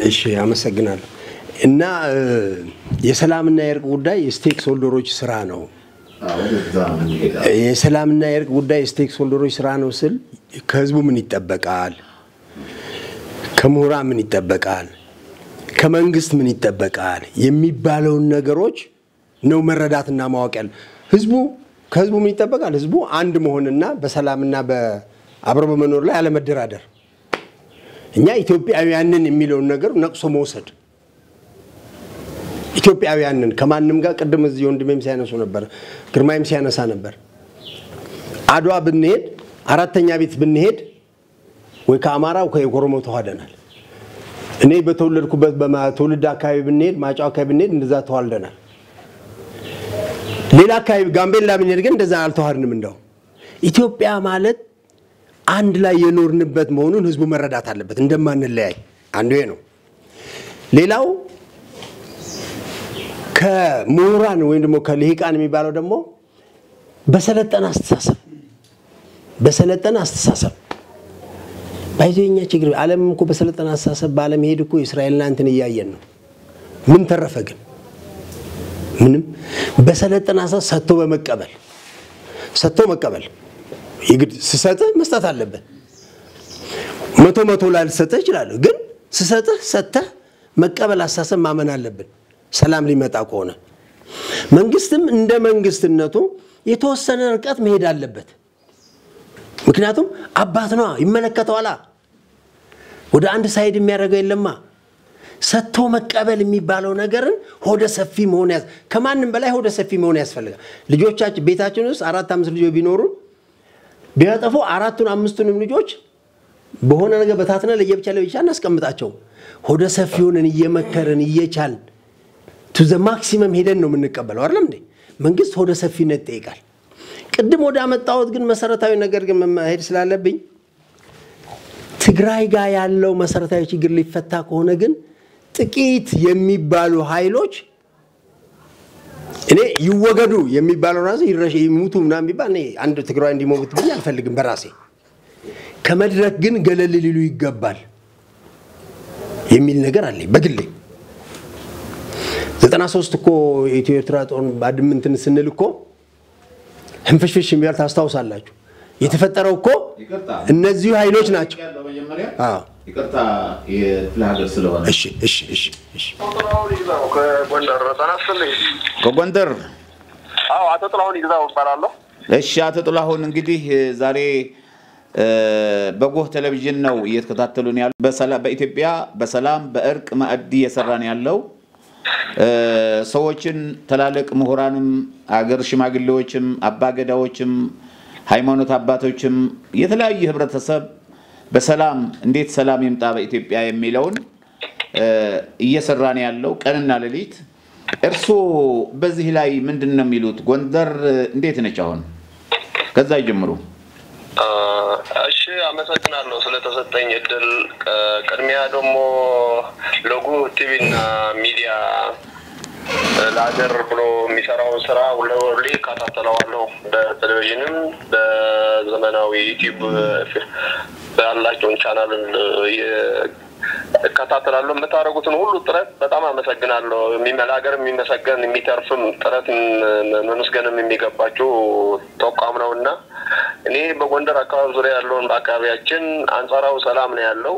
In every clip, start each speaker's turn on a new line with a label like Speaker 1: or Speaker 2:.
Speaker 1: እሺ አመሰግናለሁ እና የሰላምና የእርቅ ጉዳይ ስቴክስ ሆልደሮች ስራ ነው የሰላምና የእርቅ ጉዳይ ስቴክስ ሆልደሮች ስራ ነው ስል ከህዝቡ ምን ይጠበቃል ከምሁራን ምን ይጠበቃል ከመንግስት ምን ይጠበቃል የሚባለው ነገሮች ነው መረዳትና ማወቅ ያለ ከህዝቡ ምን ይጠበቃል ህዝቡ አንድ መሆንና በሰላምና በአብሮ በመኖር ላይ ያለ መደራደር እኛ ኢትዮጵያውያንን የሚለው ነገር ነቅሶ መውሰድ ኢትዮጵያውያንን ከማንንም ጋር ቀደም እዚህ ወንድሜም ሲያነሱ ነበር ግርማይም ሲያነሳ ነበር አድዋ ብንሄድ አራተኛ ቤት ብንሄድ ወይ ከአማራው ከኦሮሞ ተዋደናል እኔ በተወለድኩበት በማተውልድ አካባቢ ብንሄድ ማጫው አካባቢ ብንሄድ እንደዛ ተዋልደናል ሌላ አካባቢ ጋምቤላ ብንሄድ ግን እንደዛ አልተዋደንም እንደው ኢትዮጵያ ማለት አንድ ላይ የኖርንበት መሆኑን ህዝቡ መረዳት አለበት እንደማንለያይ አንዱ ነው ሌላው ከሙራን ወይ ደግሞ ከልሂቃን የሚባለው ደግሞ በሰለጠና አስተሳሰብ ባይዘኛ ችግር ዓለም እኮ በሰለጠና አስተሳሰብ ባለም ሄድ እኮ እስራኤልና እንትን ያያየን ነው ምን ተረፈ ግን ምንም በሰለጠና አስተሳሰብ ሰጥቶ መቀበል ይግድ ስሰጥህ መስጠት አለበት መቶ ላይ ልሰጥህ ይችላል ግን ስሰጥህ ሰጥተህ መቀበል አስተሳሰብ ማመን አለብን ሰላም ሊመጣ ከሆነ መንግስትም እንደ መንግስትነቱ የተወሰነ ርቀት መሄድ አለበት ምክንያቱም አባት ነው ይመለከተዋል ወደ አንድ ሳይድ የሚያደርገው የለማ ሰጥቶ መቀበል የሚባለው ነገርን ሆደ ሰፊ መሆን ከማንንም በላይ ሆደ ሰፊ መሆን ያስፈልጋል ልጆቻችን ቤታችን ውስጥ 4-5 ልጆች ቢኖሩ ቢያጠፉ 4-5ቱንም ልጆች በሆነ ነገር በታተና ለየብቻ እናስቀምጣቸው ሆደ ሰፊውን እየመከረን እየቻልን to the maximum ሄደን ነው የምንቀበለው አይደል እንዴ መንግስት ሆደ ሰፊነት ጠይቃል ቅድም ወደ አመጣውት ግን መሰረታዊ ነገር ግን መሄድ ስላለብኝ ትግራይ ጋር ያለው መሰረታዊ ችግር ሊፈታ ከሆነ ግን ጥቂት የሚባሉ ኃይሎች እኔ ይወገዱ የሚባለው ራሱ ይሙቱ ምናምን ቢባል እኔ አንድ ትግራይ እንዲሞት ብዬ አልፈልግም በራሴ ከመድረክ ግን ገለል ሊሉ ይገባል የሚል ነገር አለኝ በግሌ 93 እኮ ኢትዮ ኤርትራ ጦር ባድምንትን ስንል እኮ ህንፍሽፍሽ የሚያል ታስታውሳላችሁ የተፈጠረው እኮ እነዚህ ኃይሎች ናቸው አዎ
Speaker 2: ይቅርታ የፍላገር ስለሆነ
Speaker 1: እሺ
Speaker 2: ከጎንደር
Speaker 3: አዎ አቶ ጥላሁን ይግዛው ይባላል
Speaker 2: እሺ አቶ ጥላሁን እንግዲህ ዛሬ በጎህ ቴሌቪዥን ነው እየተከታተሉን ያለው በኢትዮጵያ በሰላም በእርቅ ማዕድ እየሰራን ያለው ሰዎችን ተላልቅ ምሁራንም አገር ሽማግሌዎችም አባገዳዎችም ሃይማኖት አባቶችም የተለያየ ህብረተሰብ በሰላም እንዴት ሰላም ይምጣ በኢትዮጵያ የሚለውን እየሰራን ያለው ቀንና ሌሊት እርሶ በዚህ ላይ ምንድነው የሚሉት ጎንደር እንዴት ነች አሁን ከዛ ይጀምሩ
Speaker 3: እሺ አመሰግናለሁ ስለተሰጠኝ እድል ቅድሚያ ደግሞ ሎጎ ቲቪና ሚዲያ ለሀገር ብሎ የሚሰራው ስራ ሁሌ ካታተለዋለሁ በቴሌቪዥንም በዘመናዊ ዩቲዩብ ባላቸው ቻናል ካታተላለሁ መታረጉትን ሁሉ ጥረት በጣም አመሰግናለሁ የሚመላገር የሚመሰገን የሚተርፍም ጥረት መንስገንም የሚገባቸው ተቋም ነውና እኔ በጎንደር አካባቢ ዙሪያ ያለውን አካባቢያችን አንጻራው ሰላም ነው ያለው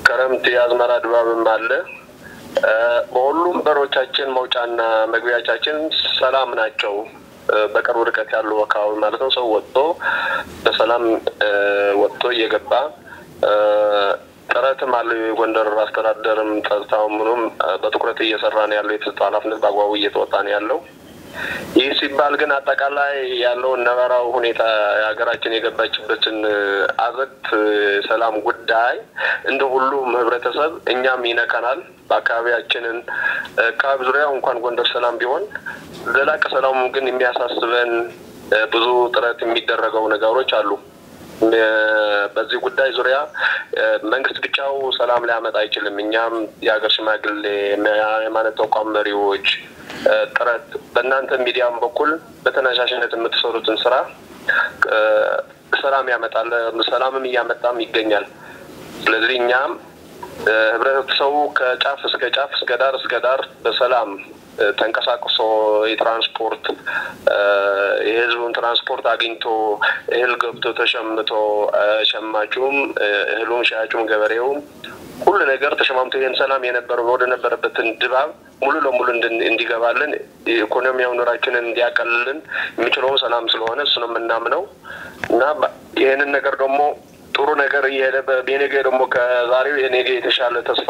Speaker 3: ከረምት ያዝመራ ድባብም አለ በሁሉም በሮቻችን መውጫና መግቢያችን ሰላም ናቸው በቅርብ ርቀት ያለው አካባቢ ማለት ነው ሰው ወጥቶ በሰላም ወጥቶ እየገባ ጥረትም አለ ጎንደር አስተዳደርም ጸጥታውም ምንም በትኩረት እየሰራ ነው ያለው የተጣላፍነት ባጓው እየተወጣ ነው ያለው ይህ ሲባል ግን አጠቃላይ ያለው ነባራው ሁኔታ ያገራችን የገባችበትን አዘት ሰላም ጉዳይ እንደ ሁሉም ህብረተሰብ እኛም ይነካናል በአካባቢያችንን ካብ ዙሪያው እንኳን ጎንደር ሰላም ቢሆን ዘላቂ ሰላም ግን የሚያሳስበን ብዙ ጥረት የሚደረገው ነገሮች አሉ በዚህ ጉዳይ ዙሪያ መንግስት ብቻው ሰላም ሊያመጣ አይችልም እኛም የሀገር ሽማግሌ የሃይማኖት ተቋም መሪዎች ጥረት በእናንተ ሚዲያም በኩል በተነሳሽነት የምትሰሩትን ስራ ሰላም ያመጣል ሰላምም ያመጣም ይገኛል ስለዚህ እኛም ህብረተሰቡ ከጫፍ እስከ ዳር በሰላም ተንቀሳቅሶ የትራንስፖርት የህዝቡን ትራንስፖርት አግኝቶ እህል ገብቶ ተሸምቶ ሸማቹም እህሉን ሻጩም ገበሬውም ሁሉ ነገር ተሸማምቶ ይሄን ሰላም የነበረው ወደ ነበረበትን ድባብ ሙሉ ለሙሉ እንዲገባልን ኢኮኖሚያውን ኑራችንን እንዲያቀልልን የሚችለው ሰላም ስለሆነ እሱንም እናምነው እና ይሄንን ነገር ደግሞ ጥሩ ነገር ይሄደ በኔጌ ደግሞ ከዛሬው የኔጌ የተሻለ ተስፋ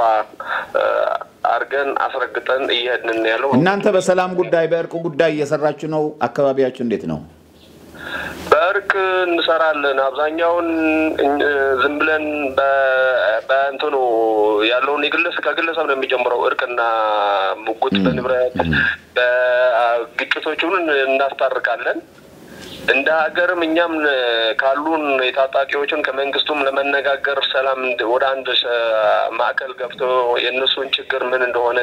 Speaker 3: አርገን አስረግጠን ይሄድን ያለው
Speaker 2: እናንተ በሰላም ጉዳይ በእርቅ ጉዳይ እየሰራችሁ ነው አካባቢያችሁ እንዴት ነው
Speaker 3: በእርቅ እንሰራለን አብዛኛውን ዝም ብለን በእንትኑ ያለውን ከግለሰብ ነው የሚጀምረው እርቅና ሙጉት በንብረት በግጭቶቹን እናስታርቃለን እንደ ሀገርም እኛም ካሉን የታጣቂዎችን ከመንግስቱም ለመነጋገር ሰላም ወደ አንድ ማዕከል ገብቶ የነሱን ችግር ምን እንደሆነ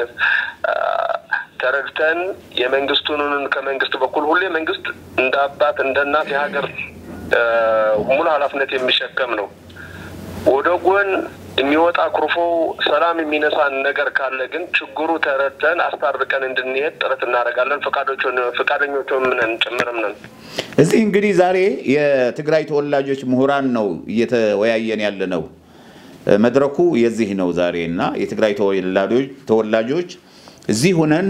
Speaker 3: ተረድተን የመንግስቱን ከመንግስት በኩል ሁሌ መንግስት እንደ አባት እንደ እናት የሀገር ሙሉ ኃላፊነት የሚሸከም ነው ወደ ጎን የሚወጣ ክሩፎ ሰላም የሚነሳን ነገር ካለ ግን ችግሩ ተረድተን አስታርቀን እንድንሄድ ጥረት እናደርጋለን ፈቃደኞቹም ምን ጨምረም ነን
Speaker 2: እዚህ እንግዲህ ዛሬ የትግራይ ተወላጆች ምሁራን ነው እየተወያየን ያለ ነው መድረኩ የዚህ ነው ዛሬና የትግራይ ተወላጆች እዚህ ሆነን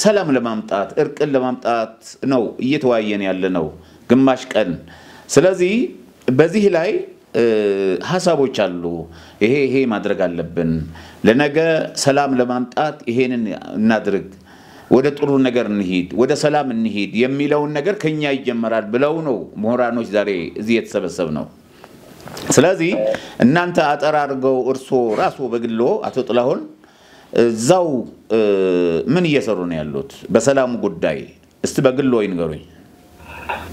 Speaker 2: ሰላም ለማምጣት እርቅን ለማምጣት ነው እየተወያየን ያለ ነው ግማሽ ቀን ስለዚህ በዚህ ላይ ሐሳቦች አሉ ይሄ ማድረግ አለብን ለነገ ሰላም ለማምጣት ይሄንን እናድርግ ወደ ጥሩ ነገር እንሂድ ወደ ሰላም እንሂድ የሚለው ነገር ከኛ ይጀምራል ብለው ነው ምሁራኖች ዛሬ እዚህ የተሰበሰብ ነው ስለዚህ እናንተ አጠራርገው እርሶ ራሱ በግሎ አቶ ጥላሁን እዛው ምን እየሰሩ ነው ያሉት በሰላም ጉዳይ እስቲ በግሎ ይንገሩኝ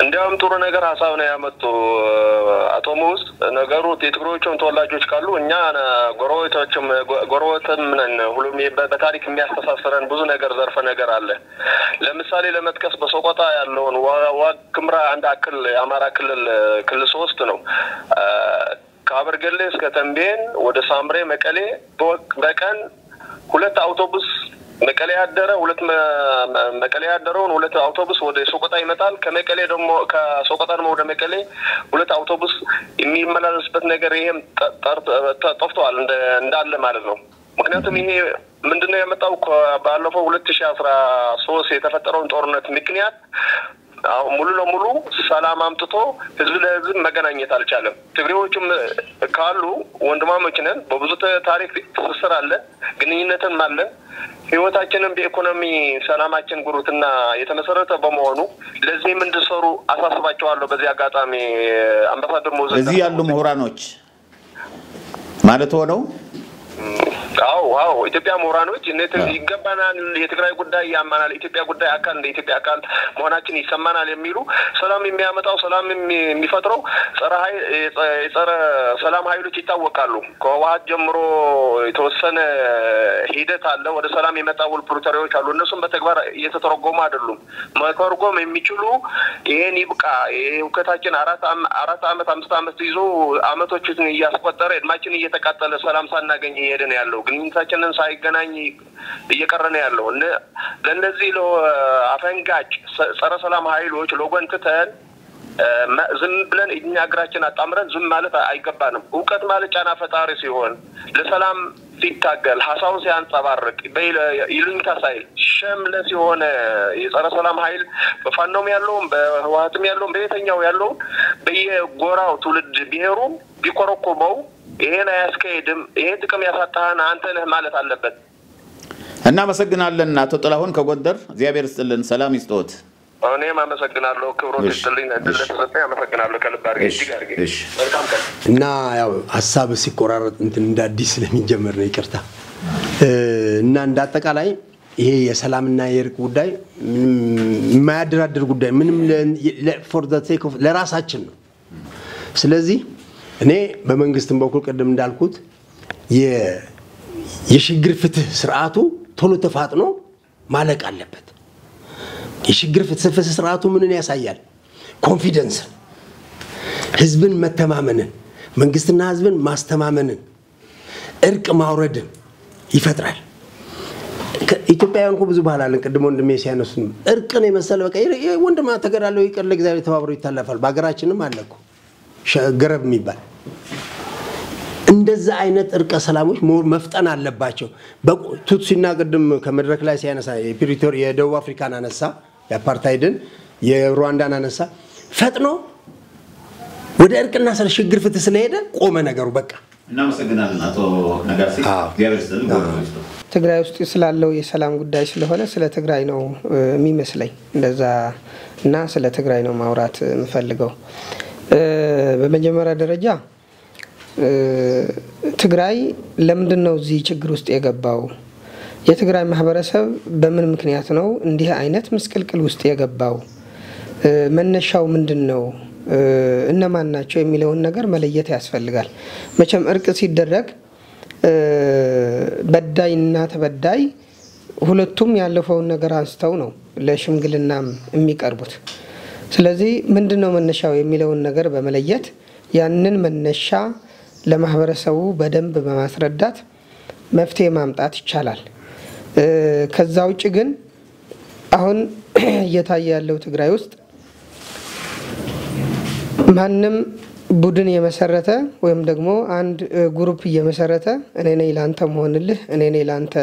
Speaker 3: እንዲያውም ጥሩ ነገር ሐሳብ ነው ያመጡ አቶ ሙስ ነገሩ የትግሮቹን ተወላጆች ካሉ እኛ ጎረቤቶችም ነን ሁሉም በታሪክ የሚያስተሳስረን ብዙ ነገር ዘርፈ ነገር አለ ለምሳሌ ለመጥቀስ በሶቆታ ያለውን ዋግምራ አንድ አክል አማራ ክልል 3 ነው ከአበርገሌ እስከ ተንቤን ወደ ሳምሬ መቀሌ በቀን 2 አውቶቡስ መቀሌ ያደረውን 2 አውቶቡስ ወደ ሶቆታ ይመጣል ከመቀሌ ደግሞ ከሶቆታ ደግሞ ወደ መቀሌ 2 አውቶቡስ የሚመላለስበት ነገር ይሄም ጠፍቷል እንዳለ ማለት ነው ምክንያቱም ይሄ ምንድነው ያመጣው ባለፈው 2013 የተፈጠረውን ጦርነት ምክንያት ሙሉ ለሙሉ ሰላም አምጥቶ ህዝብ ለህዝብ መገናኘት አልቻለም ትግሬዎችም ካሉ ወንድማሞች ነን በብዙ ታሪክ ትስስር አለ ግንኙነትም አለ ህይወታችንን በኢኮኖሚ ሰላማችን ጉሩትና የተመሰረተ በመሆኑ ለዚህም እንድሰሩ አሳስባቸዋለሁ በዚህ አጋጣሚ አምባሳደር ሞዘዝ
Speaker 2: እዚህ ያሉ ምሁራኖች ማለት ሆነው
Speaker 3: አዎ ኢትዮጵያ ምሁራኖች እነተ ይገባናል የትግራይ ጉዳይ ያማናል ኢትዮጵያ ጉዳይ አካል እንደ ኢትዮጵያ አካል መሆናችን ይሰማናል የሚሉ ሰላም የሚያመጣው ሰላም የሚፈጥረው ጸረ ሰላም ኃይሎች ይታወቃሉ ከዋሃት ጀምሮ የተወሰነ ሂደት አለ ወደ ሰላም የመጣው ፕሮቶሪዎች አሉ እነሱም በተግባር እየተተረጎሙ አይደሉም መተርጎም የሚችሉ ይሄን ይብቃ የውከታችን 4 አመት 5 አመት ይዞ አመቶችን እያስቆጠረ እድማችን እየተቃጠለ ሰላም ሳናገኝ ይሄድን ያለው ግንኙነታችንን ሳይገናኝ እየቀረነ ያለው ለነዚህ አፈንጋጭ ጸረ ሰላም ኃይሎች ሎጎንተን ዝም ብለን እኛ አገራችን አጣምረን ዝም ማለት አይገባንም ዕውቀት ማለት ጫና ፈጣሪ ሲሆን ለሰላም ሲታገል ሐሳቡን ሲያንጸባርቅ ይሉኝታ ሳይል ሸምለስ የሆነ የጸረ ሰላም ኃይል በፋኖም ያለው በህወሓትም ያለው በየተኛው ያለው በየጎራው ትውልድ ቢሄሩ ቢቆረቆመው ይሄን አያስከይድም ይሄ ጥቅም ያሳጣህና አንተ ነህ ማለት አለበት
Speaker 2: እና መሰግናለን አቶ ጥላሁን ከጎንደር እግዚአብሔር ይስጥልን ሰላም ይስጥዎት
Speaker 3: እኔም አመሰግናለሁ ክብሮት ይስጥልኝ እንደተሰጠኝ አመሰግናለሁ ከልብ አድርጌ እጅግ አድርጌ መልካም ቀን
Speaker 1: እና ያው ሐሳብ ሲቆራረጥ እንደ አዲስ ስለሚጀምር ነው ይቅርታ እና እንደ አጠቃላይ ይሄ የሰላምና የእርቅ ጉዳይ ምንም የማያደራድር ጉዳይ ምንም for the sake of ለራሳችን ነው ስለዚህ እኔ በመንግስትም በኩል ቀደም እንዳልኩት የሽግግር ፍትህ ስርዓቱ ቶሎ ተፋጥኖ ማለቅ አለበት የሽግግር ፍትህ ስርዓቱ ምንን ያሳያል ኮንፊደንስ ህዝብን መተማመንን መንግስትና ህዝብን ማስተማመንን እርቅ ማውረድን ይፈጥራል ኢትዮጵያውያን እኮ ብዙ ባህል አለን ቀድሞ ወንድሜ ሲያነሱ እርቅን የመሰለ በቃ ወንድማ ተገዳለው ይቀር ለእግዚአብሔር ተባብሮ ይታለፋል በአገራችንም አለኩ ገረብ የሚባል እንደዛ አይነት እርቀ ሰላሞች መፍጠን አለባቸው በቱትሲና ቀደም ከመድረክ ላይ ሲያነሳ የፕሪቶሪያ የደቡብ አፍሪካን አነሳ የአፓርታይድን የሩዋንዳን አነሳ ፈጥኖ ወደ እርቅና ስለ ሽግግር ፍትህ ስለሄደ ቆመ ነገሩ በቃ
Speaker 2: እናመሰግናለን አቶ ነጋሲ ዲያብርስተን
Speaker 4: ትግራይ ውስጥ ስላለው የሰላም ጉዳይ ስለሆነ ስለ ትግራይ ነው የሚመስለኝ እንደዛ እና ስለ ትግራይ ነው ማውራት የምፈልገው በመጀመሪያ ደረጃ ትግራይ ለምንድን ነው እዚህ ችግር ውስጥ የገባው የትግራይ ማህበረሰብ በምን ምክንያት ነው እንዲህ አይነት ምስቅልቅል ውስጥ የገባው መነሻው ምንድነው እነማን ናቸው የሚለውን ነገር መለየት ያስፈልጋል መቼም እርቅ ሲደረግ በዳይና ተበዳይ ሁለቱም ያለፈውን ነገር አንስተው ነው ለሽምግልናም የሚቀርቡት ስለዚህ ምንድነው መነሻው የሚለውን ነገር በመለየት ያንን መነሻ ለማህበረሰቡ በደንብ በማስረዳት መፍትሄ ማምጣት ይቻላል ከዛ ውጪ ግን አሁን እየታየ ያለው ትግራይ ውስጥ ማንንም ቡድን የመሰረተ ወይም ደግሞ አንድ ግሩፕ የመሰረተ እኔ ነኝ ላንተ መሆንልህ እኔ ነኝ ላንተ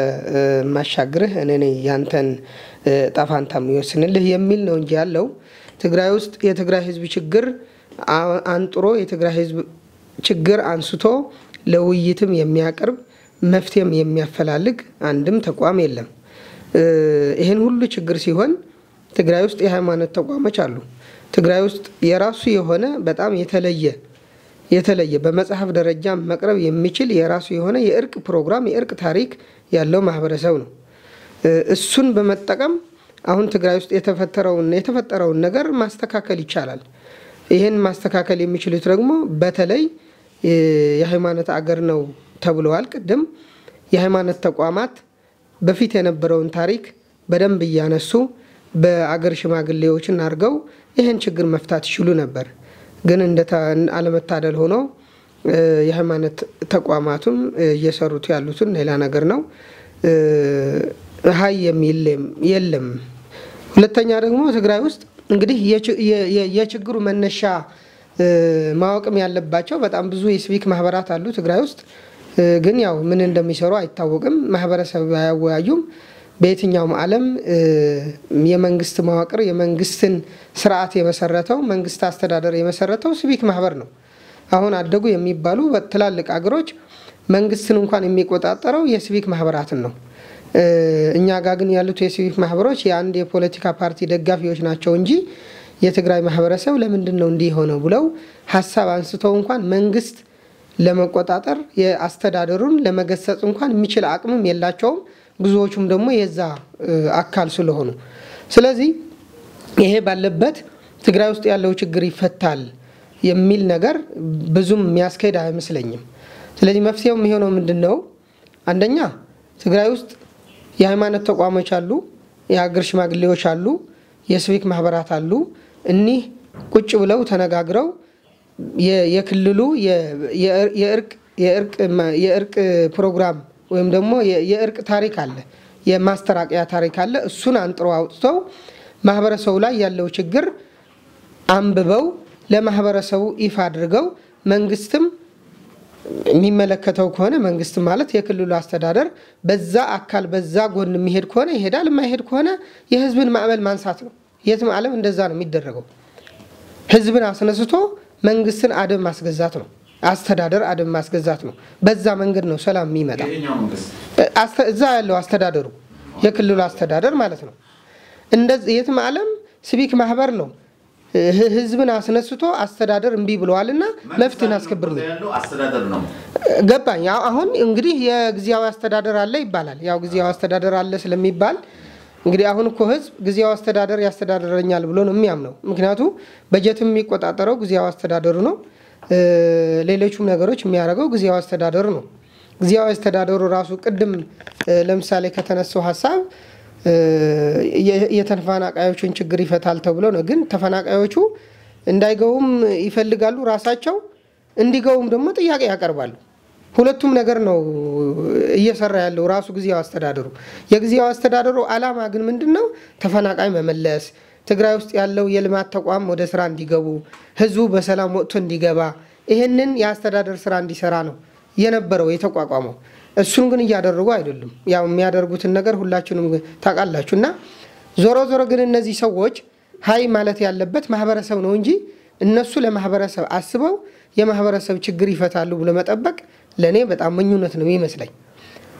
Speaker 4: ማሻግርህ እኔ ነኝ ያንተን ጣፋንታም ይወስንልህ የሚል ነው እንጂ ያለው ትግራይ ውስጥ የትግራይ ህዝብ ችግር አንጥሮ የትግራይ ህዝብ ችግር አንስቶ ለውይይትም የሚያቀርብ መፍትሄም የሚያፈላልግ አንድም ተቋም የለም ይሄን ሁሉ ችግር ሲሆን ትግራይ ውስጥ የሃይማኖት ተቋሞች አሉ ትግራይ ውስጥ የራሱ የሆነ በጣም የተለየ በመጽሐፍ ደረጃ መቅረብ የሚችል የራሱ የሆነ የእርቅ ፕሮግራም የእርቅ ታሪክ ያለው ማህበረሰብ ነው እሱን በመጠቀም አሁን ትግራይ ውስጥ የተፈጠረውን ነገር ማስተካከል ይቻላል ይሄን ማስተካከል የሚችሉት ደግሞ በተለይ የሃይማኖት አገር ነው ተብሏል ቀደም የሃይማኖት ተቋማት በፊት የነበረውን ታሪክ በደንብ ያነሱ በአገር ሽማግሌዎችን አርገው ይሄን ችግር መፍታት ይችላሉ ነበር ግን እንደ አለመታደል ሆኖ የሃይማኖት ተቋማቱም እየሰሩት ያሉትን ሌላ ነገር ነው ሃይ የለም ሁለተኛ ደግሞ ትግራይ ውስጥ እንግዲህ የችግሩ መነሻ ማወቅም ያለባቸው በጣም ብዙ የሲቪክ ማህበራት አሉ ትግራይ ውስጥ ግን ያው ምን እንደሚሰሩ አይታወቅም ማህበረሰብ ያያወያዩም በየትኛውም ዓለም የመንግስት መዋቅር የመንግስትን ስርዓት የመሰረተው መንግስት አስተዳደር የመሰረተው ሲቪክ ማህበር ነው አሁን አደጉ የሚባሉ በትላልቅ አገሮች መንግስትን እንኳን የሚቆጣጠረው የሲቪክ ማህበራትን ነው እኛ ጋር ግን ያሉት የሲቪክ ማህበሮች የአንድ የፖለቲካ ፓርቲ ደጋፊዎች ናቸው እንጂ የትግራይ ማህበረሰብ ለምንድነው እንዲህ ሆነው ብለው ሐሳብ አንስተው እንኳን መንግስት ለመቆጣጠር የአስተዳደሩን ለመገሰጽ እንኳን የሚችል አቅምም የላቸውም ብዙዎቹም ደግሞ የዛ አካል ስለሆኑ ስለዚህ ይሄ ባለበት ትግራይ ውስጥ ያለው ችግር ይፈታል የሚል ነገር ብዙም የሚያስከድ አይመስለኝም ስለዚህ መፍትሄው የሚሆነው ምንድነው አንደኛ ትግራይ ውስጥ የሃይማኖት ተቋሞች አሉ የሀገር ሽማግሌዎች አሉ የሲቪክ ማህበራት አሉ እኒህ ቁጭ ብለው ተነጋግረው የክልሉ የእርቅ ፕሮግራም ወይም ደግሞ የእርቅ ታሪክ አለ የማስተራቂያ ታሪክ አለ እሱን አንጥሮ አውጥተው ማህበረሰቡ ላይ ያለው ችግር አንብበው ለማህበረሰቡ ይፋ አድርገው መንግስትም የሚመለከተው ከሆነ መንግስት ማለት የክልሉ አስተዳደር በዛ አካል በዛ ጎን የሚሄድ ከሆነ ይሄዳል የማይሄድ ከሆነ የህዝብን ማዕበል ማንሳት ነው የትም ዓለም እንደዛ ነው የሚደረገው ህዝብን አስነስቶ መንግስትን አደም ማስገዛት ነው አስተዳደር አደም ማስገዛት ነው በዛ መንገድ ነው ሰላም የሚመጣው እዛ ያለው አስተዳደሩ የክልሉ አስተዳደር ማለት ነው እንደዚህ የትም ዓለም ሲቪክ ማህበር ነው ህዝብን አስነስቶ አስተዳደር እንቢ ብለዋልና መፍትሄን አስከብር ነው
Speaker 2: አስተዳደር ነው
Speaker 4: ገባኝ አሁን እንግዲህ የግዚያው አስተዳደር አለ ይባላል ያው ግዚያው አስተዳደር አለ ስለሚባል እንግዲህ አሁን እኮ ህዝብ ግዚያው አስተዳደር ያስተዳደረኛል ብሎ ነው የሚያምነው ምክንያቱም በጀትም የሚቆጣጠረው ግዚያው አስተዳደሩ ነው ሌሎችም ነገሮች የሚያደርገው ግዚያው አስተዳደሩ ነው ግዚያው አስተዳደሩ ራሱ ቅድም ለምሳሌ ከተነሳው ሐሳብ የተፈናቃዮችን ችግር ይፈታል ተብሎ ነው ግን ተፈናቃዮቹ እንዳይገውም ይፈልጋሉ ራሳቸው እንዲገውም ደግሞ ጥያቄ ያቀርባሉ ሁለቱም ነገር ነው እየሰራ ያለው ራሱ ጊዜያዊ አስተዳደሩ። የጊዜያዊ አስተዳደሩ ዓላማ ግን ምንድነው? ተፈናቃይ መመለስ፣ ትግራይ ውስጥ ያለው የልማት ተቋም ወደ ስራ እንዲገቡ፣ ህዝቡ በሰላም ወጥቶ እንዲገባ፣ ይሄንን የአስተዳደር ስራ እንዲሰራ ነው የነበረው የተቋቋመው። እሱን ግን እያደረጉ አይደሉም። ያው የሚያደርጉትን ነገር ሁላችሁም ታውቃላችሁና ዞሮ ዞሮ ግን እነዚህ ሰዎች ሃይ ማለት ያለበት ማህበረሰብ ነው እንጂ እነሱ ለማህበረሰብ አስበው የማህበረሰብ ችግር ይፈታሉ ብሎ መጠበቅ ለኔ በጣም ምኞት ነው የሚመስለኝ።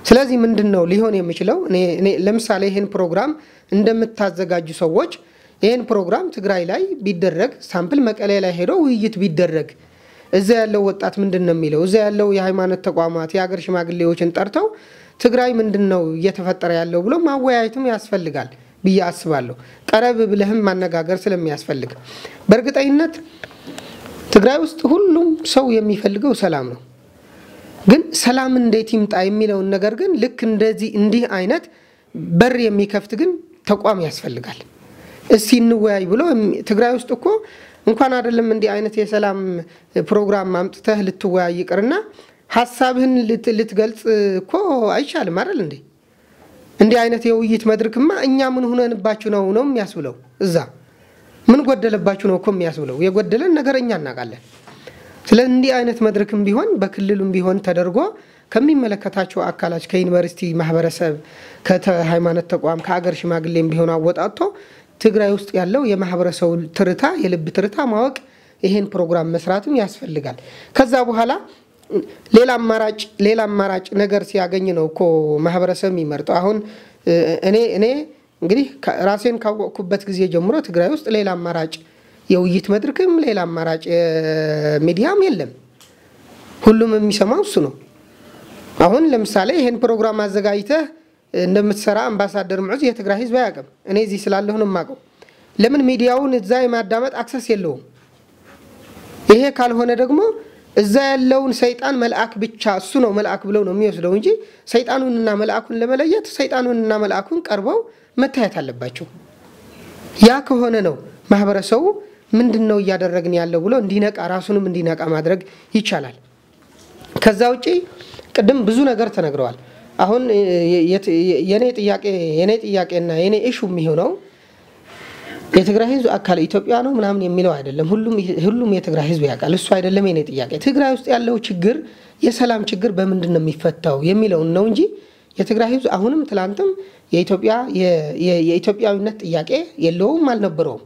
Speaker 4: ስለዚህ ምንድነው ሊሆን የሚችለው? እኔ ለምሳሌ ይሄን ፕሮግራም እንደምታዘጋጁ ሰዎች ይሄን ፕሮግራም ትግራይ ላይ ቢደረግ ሳምፕል መቀሌ ላይ ሄዶ ውይይት ቢደረግ እዛ ያለው ወጣት ምንድነው የሚለው? እዛ ያለው የሃይማኖት ተቋማት የሀገር ሽማግሌዎችን ጠርተው ትግራይ ምንድነው እየተፈጠረ ያለው ብሎ ማወያየትም ያስፈልጋል ብዬ አስባለሁ። ቀረብ ብለህም ማነጋገር ስለሚያስፈልግ በእርግጠኝነት ትግራይ ውስጥ ሁሉም ሰው የሚፈልገው ሰላም ነው። ግን ሰላም እንዴት ይምጣ የሚለው ነገር ግን ልክ እንደዚህ እንዲህ አይነት በር የሚከፍት ግን ተቋም ያስፈልጋል። እስቲ እንወያይ ብሎ ትግራይ ውስጥ እኮ እንኳን አይደለም እንዲህ አይነት የሰላም ፕሮግራም ማምጥተህ ልትወያይ ይቅርና ሐሳብህን ልትገልጽ እኮ አይቻልም አይደል እንዴ? እንዲህ አይነት የውይይት መድረክማ እኛ ምን ሆነንባችሁ ነው የሚያስብለው? እዛ ምን ጎደለባችሁ ነው እኮ የሚያስብለው? የጎደለን ነገር እኛ እናውቃለን። ስለዚህ እንዲህ አይነት መድረክም ቢሆን በክልሉም ቢሆን ተደርጎ ከሚመለከታቸው አካላች ከዩኒቨርሲቲ ማህበረሰብ ከሃይማኖት ተቋም ከሀገር ሽማግሌም ቢሆን አወጣቶ ትግራይ ውስጥ ያለው የማህበረሰቡ ትርታ የልብ ትርታ ማወቅ ይሄን ፕሮግራም መስራትም ያስፈልጋል። ከዛ በኋላ ሌላ አማራጭ ነገር ሲያገኝ ነው እኮ ማህበረሰብ የሚመርጠው። አሁን እኔ እንግዲህ ራሴን ካወቅኩበት ጊዜ ጀምሮ ትግራይ ውስጥ ሌላ አማራጭ የውይይት መድረክም ሌላ አማራጭ ሚዲያም የለም። ሁሉም የሚሰማው እሱ ነው። አሁን ለምሳሌ ይሄን ፕሮግራም አዘጋጅተህ እንደምትሰራ አምባሳደር ሙዑዝ የትግራይ ህዝብ ያቀም እኔ እዚህ ስላለሁ ነው የማውቀው። ለምን ሚዲያውን እዛ የማዳመጥ አክሰስ የለውም? ይሄ ካልሆነ ደግሞ እዛ ያለውን ሰይጣን መልአክ ብቻ እሱ ነው መልአክ ብለው ነው የሚወስደው እንጂ ሰይጣኑንና መልአኩን ለመለየት ሰይጣኑንና መልአኩን ቀርበው መታየት አለባቸው። ያ ከሆነ ነው ማህበረሰቡ ምንድነው እያደረግን ያለው ብሎ እንዲነቃ ራሱንም እንዲነቃ ማድረግ ይቻላል። ከዛ ውጪ ቅድም ብዙ ነገር ተነግረዋል። አሁን የኔ ጥያቄና የኔ ኢሹ የሚሆነው የትግራይ ህዝብ አካል ኢትዮጵያ ነው ምናምን የሚለው አይደለም። ሁሉም የትግራይ ህዝብ ያውቃል። እሱ አይደለም የኔ ጥያቄ። ትግራይ ውስጥ ያለው ችግር የሰላም ችግር በምንድነው የሚፈታው የሚለው ነው እንጂ የትግራይ ህዝብ አሁንም ትላንትም የኢትዮጵያዊነት ጥያቄ የለውም አልነበረውም።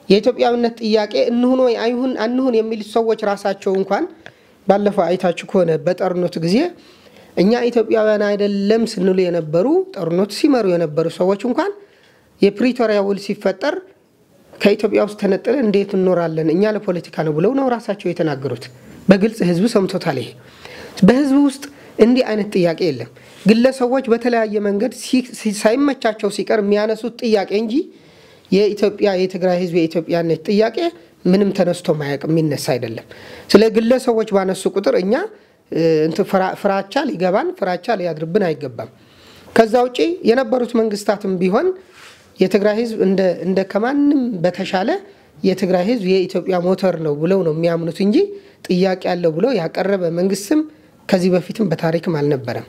Speaker 4: የኢትዮጵያዊነት ጥያቄ እንሁን ወይ አንሁን የሚል ሰዎች ራሳቸው እንኳን ባለፈው አይታችሁ ከሆነ በጦርነቱ ጊዜ እኛ ኢትዮጵያውያን አይደለም ስንሉ የነበሩ ጦርነቱ ሲመሩ የነበሩ ሰዎች እንኳን የፕሪቶሪያ ውል ሲፈጠር ከኢትዮጵያ ውስጥ ተነጥለን እንዴት እንኖራለን እኛ ለፖለቲካ ነው ብለው ነው ራሳቸው የተናገሩት። በግልጽ ህዝብ ሰምቶታል። ይሄ በህዝብ ውስጥ እንዲህ አይነት ጥያቄ የለም። ግለሰቦች በተለያየ መንገድ ሳይመቻቸው ሲቀር የሚያነሱት ጥያቄ እንጂ የትግራይ ህዝብ የኢትዮጵያነት ጥያቄ ምንም ተነስቶ ማያውቅ የሚነሳ አይደለም። ስለ ግለሰቦች ባነሱ ቁጥር እኛ ፍራቻ ሊገባን ፍራቻ ሊያድርብን አይገባም። ከዛ ውጪ የነበሩት መንግስታትም ቢሆን የትግራይ ህዝብ እንደ ከማንም በተሻለ የትግራይ ህዝብ የኢትዮጵያ ሞተር ነው ብለው ነው የሚያምኑት እንጂ ጥያቄ ያለው ብሎ ያቀረበ መንግስትም ከዚህ በፊትም በታሪክም አልነበረም።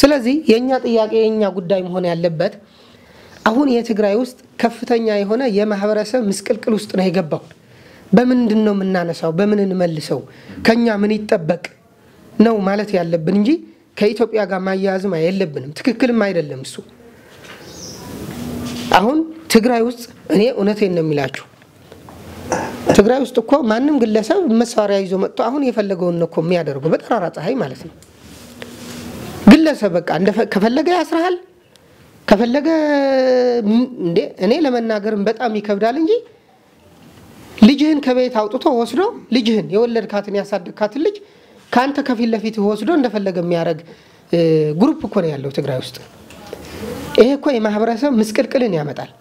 Speaker 4: ስለዚህ የኛ ጥያቄ የኛ ጉዳይ መሆን ያለበት አሁን የትግራይ ውስጥ ከፍተኛ የሆነ የማህበረሰብ ምስቅልቅል ውስጥ ነው የገባው። በምንድነው የምናነሳው? በምን እንመልሰው? ከኛ ምን ይጠበቅ ነው ማለት ያለብን እንጂ ከኢትዮጵያ ጋር ማያያዝም አይደለብንም። ትክክልም አይደለም እሱ። አሁን ትግራይ ውስጥ እኔ እውነቴን ነው የሚላችሁ ትግራይ ውስጥ እኮ ማንም ግለሰብ መሳሪያ ይዞ መጥቶ አሁን የፈለገውን ነው እኮ የሚያደርገው በጠራራ ፀሐይ ማለት ነው። ግለሰብ በቃ ከፈለገ ያስራል ከፈለገ እንዴ እኔ ለመናገርም በጣም ይከብዳል እንጂ ልጅህን ከቤት አውጥቶ ወስዶ ልጅህን የወለድካትን ያሳደግካትን ልጅ ካንተ ከፊት ለፊት ወስዶ እንደፈለገ የሚያረግ ግሩፕ እኮ ነው ያለው ትግራይ ውስጥ። ይሄ እኮ የማህበረሰብ ምስቅልቅልን ያመጣል።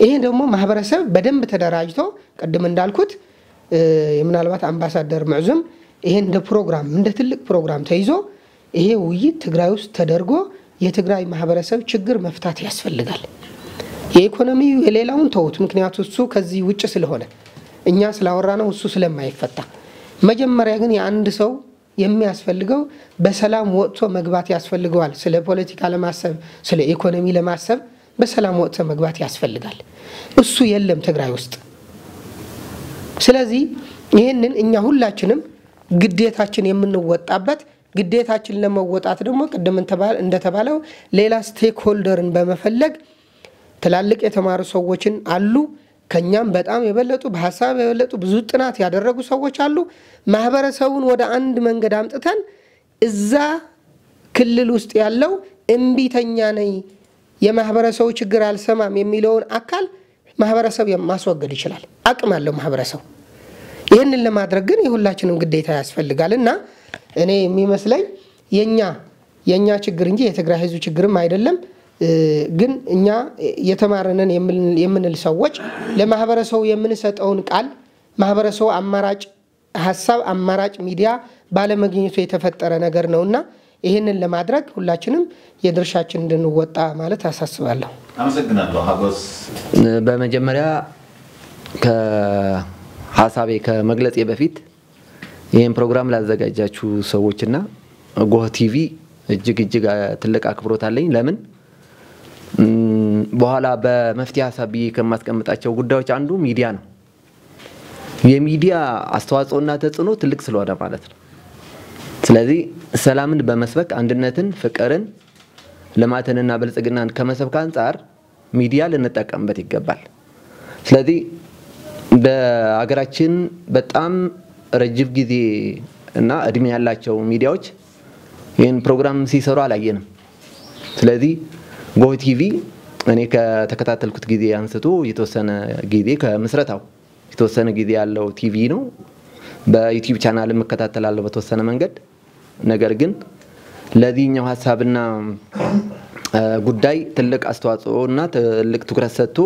Speaker 4: ይሄ ደግሞ ማህበረሰብ በደንብ ተደራጅቶ ቀደም እንዳልኩት ምናልባት አምባሳደር ሙዑዝም ይሄን እንደ ፕሮግራም እንደ ትልቅ ፕሮግራም ተይዞ ይሄ ውይይት ትግራይ ውስጥ ተደርጎ የትግራይ ማህበረሰብ ችግር መፍታት ያስፈልጋል። የኢኮኖሚ የሌላውን ተውት፣ ምክንያቱም እሱ ከዚህ ውጭ ስለሆነ እኛ ስላወራ ነው እሱ ስለማይፈታ። መጀመሪያ ግን የአንድ ሰው የሚያስፈልገው በሰላም ወጥቶ መግባት ያስፈልገዋል። ስለ ፖለቲካ ለማሰብ ስለ ኢኮኖሚ ለማሰብ በሰላም ወጥቶ መግባት ያስፈልጋል። እሱ የለም ትግራይ ውስጥ። ስለዚህ ይሄንን እኛ ሁላችንም ግዴታችን የምንወጣበት ግዴታችን ለመወጣት ደግሞ ቀደም እንደተባለው ሌላ ስቴክ ሆልደርን በመፈለግ ትላልቅ የተማሩ ሰዎችን አሉ ከኛም በጣም የበለጡ በሐሳብ የበለጡ ብዙ ጥናት ያደረጉ ሰዎች አሉ። ማህበረሰቡን ወደ አንድ መንገድ አምጥተን እዛ ክልል ውስጥ ያለው እምቢተኛ ነኝ የማህበረሰቡ ችግር አልሰማም የሚለውን አካል ማህበረሰብ ማስወገድ ይችላል። አቅም አለው ማህበረሰብ። ይሄንን ለማድረግ ግን የሁላችንም ግዴታ ያስፈልጋልና እኔ የሚመስለኝ የኛ ችግር እንጂ የትግራይ ህዝብ ችግርም አይደለም። ግን እኛ የተማረነን የምንል ሰዎች ለማህበረሰቡ የምንሰጠውን ቃል ማህበረሰቡ አማራጭ ሐሳብ አማራጭ ሚዲያ ባለመግኘቱ የተፈጠረ ነገር ነውና ይሄንን ለማድረግ ሁላችንም የድርሻችን እንድንወጣ ማለት አሳስባለሁ።
Speaker 2: አመሰግናለሁ ሀጎስ።
Speaker 5: በመጀመሪያ ከሐሳቤ ከመግለጼ በፊት ይሄን ፕሮግራም ላዘጋጃችሁ ሰዎችና ጎህ ቲቪ እጅግ ትልቅ አክብሮት አለኝ። ለምን በኋላ በመፍትሄ ሐሳብ ከማስቀምጣቸው ጉዳዮች አንዱ ሚዲያ ነው። የሚዲያ አስተዋጽኦና ተጽዕኖ ትልቅ ስለሆነ ማለት ነው። ስለዚህ ሰላምን በመስበክ አንድነትን፣ ፍቅርን፣ ልማትንና ብልጽግናን ከመስበክ አንፃር ሚዲያ ልንጠቀምበት ይገባል። ስለዚህ በአገራችን በጣም ረጅም ጊዜ እና እድሜ ያላቸው ሚዲያዎች ይህን ፕሮግራም ሲሰሩ አላየንም። ስለዚህ ጎህ ቲቪ እኔ ከተከታተልኩት ጊዜ አንስቶ የተወሰነ ጊዜ ከምስረታው የተወሰነ ጊዜ ያለው ቲቪ ነው። በዩቲዩብ ቻናል መከታተላለሁ በተወሰነ መንገድ። ነገር ግን ለዚህኛው ሐሳብና ጉዳይ ትልቅ አስተዋጽኦና ትልቅ ትኩረት ሰጥቶ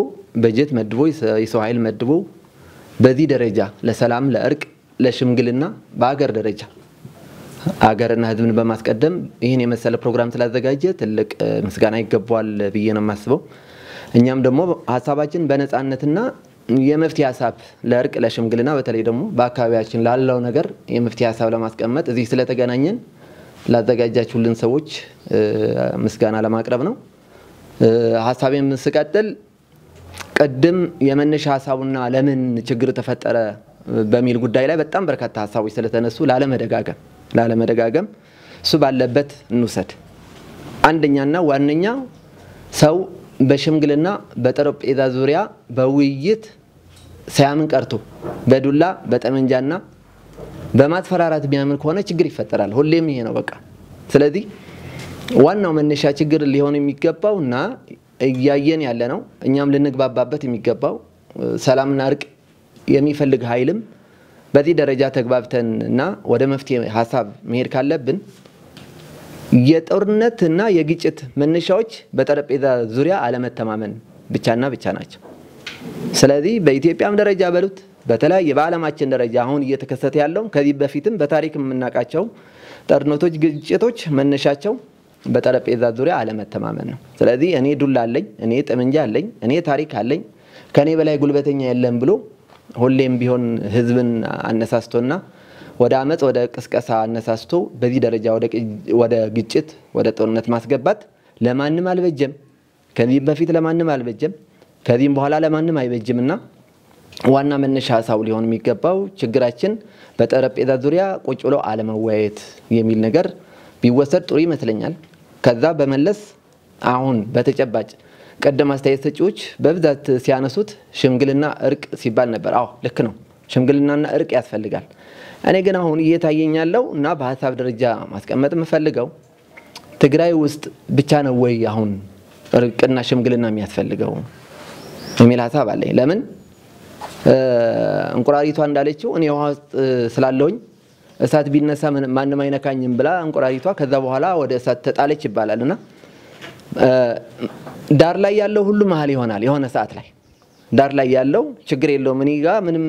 Speaker 5: በጀት መድቦ የሰው ኃይል መድቦ በዚህ ደረጃ ለሰላም ለእርቅ ለሽምግልና በአገር ደረጃ አገርና ህዝብን በማስቀደም ይሄን የመሰለ ፕሮግራም ስላዘጋጀ ትልቅ ምስጋና ይገባዋል ብዬ ነው የማስበው። እኛም ደግሞ ሐሳባችን በነጻነትና የመፍትሄ ሐሳብ ለእርቅ ለሽምግልና በተለይ ደግሞ በአካባቢያችን ላለው ነገር የመፍትሄ ሐሳብ ለማስቀመጥ እዚህ ስለተገናኘን ላዘጋጃችሁልን ሰዎች ምስጋና ለማቅረብ ነው። ሐሳቤም ስቀጥል ቀደም የመነሻ ሐሳቡና ለምን ችግር ተፈጠረ በሚል ጉዳይ ላይ በጣም በርካታ ሐሳቦች ስለተነሱ ላለመደጋገም እሱ ባለበት እንውሰድ። አንደኛና ዋነኛው ሰው በሽምግልና በጠረጴዛ ዙሪያ በውይይት ሳያምን ቀርቶ በዱላ በጠመንጃና በማስፈራራት ቢያምን ከሆነ ችግር ይፈጠራል። ሁሌም ይሄ ነው በቃ። ስለዚህ ዋናው መነሻ ችግር ሊሆን የሚገባውና እያየን ያለ ነው እኛም ልንግባባበት የሚገባው ሰላምና እርቅ የሚፈልግ ኃይልም በዚህ ደረጃ ተግባብተንና ወደ መፍትሄ ሐሳብ መሄድ ካለብን የጦርነትና የግጭት መነሻዎች በጠረጴዛ ዙሪያ አለመተማመን ብቻና ብቻ ናቸው። ስለዚህ በኢትዮጵያም ደረጃ በሉት በተለያየ በዓለማችን ደረጃ አሁን እየተከሰተ ያለው ከዚህ በፊትም በታሪክ የምናውቃቸው ጦርነቶች ግጭቶች መነሻቸው በጠረጴዛ ዙሪያ አለመተማመን ነው። ስለዚህ እኔ ዱላ አለኝ፣ እኔ ጠመንጃ አለኝ፣ እኔ ታሪክ አለኝ፣ ከኔ በላይ ጉልበተኛ የለም ብሎ ሁሌም ቢሆን ህዝብን አነሳስቶና ወደ አመጽ ወደ ቅስቀሳ አነሳስቶ በዚህ ደረጃ ወደ ግጭት ወደ ጦርነት ማስገባት ለማንም አልበጀም። ከዚህ በፊት ለማንም አልበጀም፣ ከዚህም በኋላ ለማንም አይበጅምና ዋና መነሻ ሐሳቡ ሊሆን የሚገባው ችግራችን በጠረጴዛ ዙሪያ ቁጭ ብሎ አለመወያየት የሚል ነገር ቢወሰድ ጥሩ ይመስለኛል። ከዛ በመለስ አሁን በተጨባጭ ቀደም አስተያየት ሰጪዎች በብዛት ሲያነሱት ሽምግልና እርቅ ሲባል ነበር። አዎ ልክ ነው፣ ሽምግልናና እርቅ ያስፈልጋል። እኔ ግን አሁን እየታየኛለው እና በሐሳብ ደረጃ ማስቀመጥ የምፈልገው ትግራይ ውስጥ ብቻ ነው ወይ አሁን እርቅና ሽምግልና የሚያስፈልገው የሚል ሐሳብ አለኝ። ለምን እንቁራሪቷ እንዳለችው እኔ ውሃ ውስጥ ስላለውኝ እሳት ቢነሳ ማንም አይነካኝም ብላ እንቁራሪቷ ከዛ በኋላ ወደ እሳት ተጣለች ይባላልና ዳር ላይ ያለው ሁሉ መሃል ይሆናል። የሆነ ሰዓት ላይ ዳር ላይ ያለው ችግር የለውም እኔ ጋር ምንም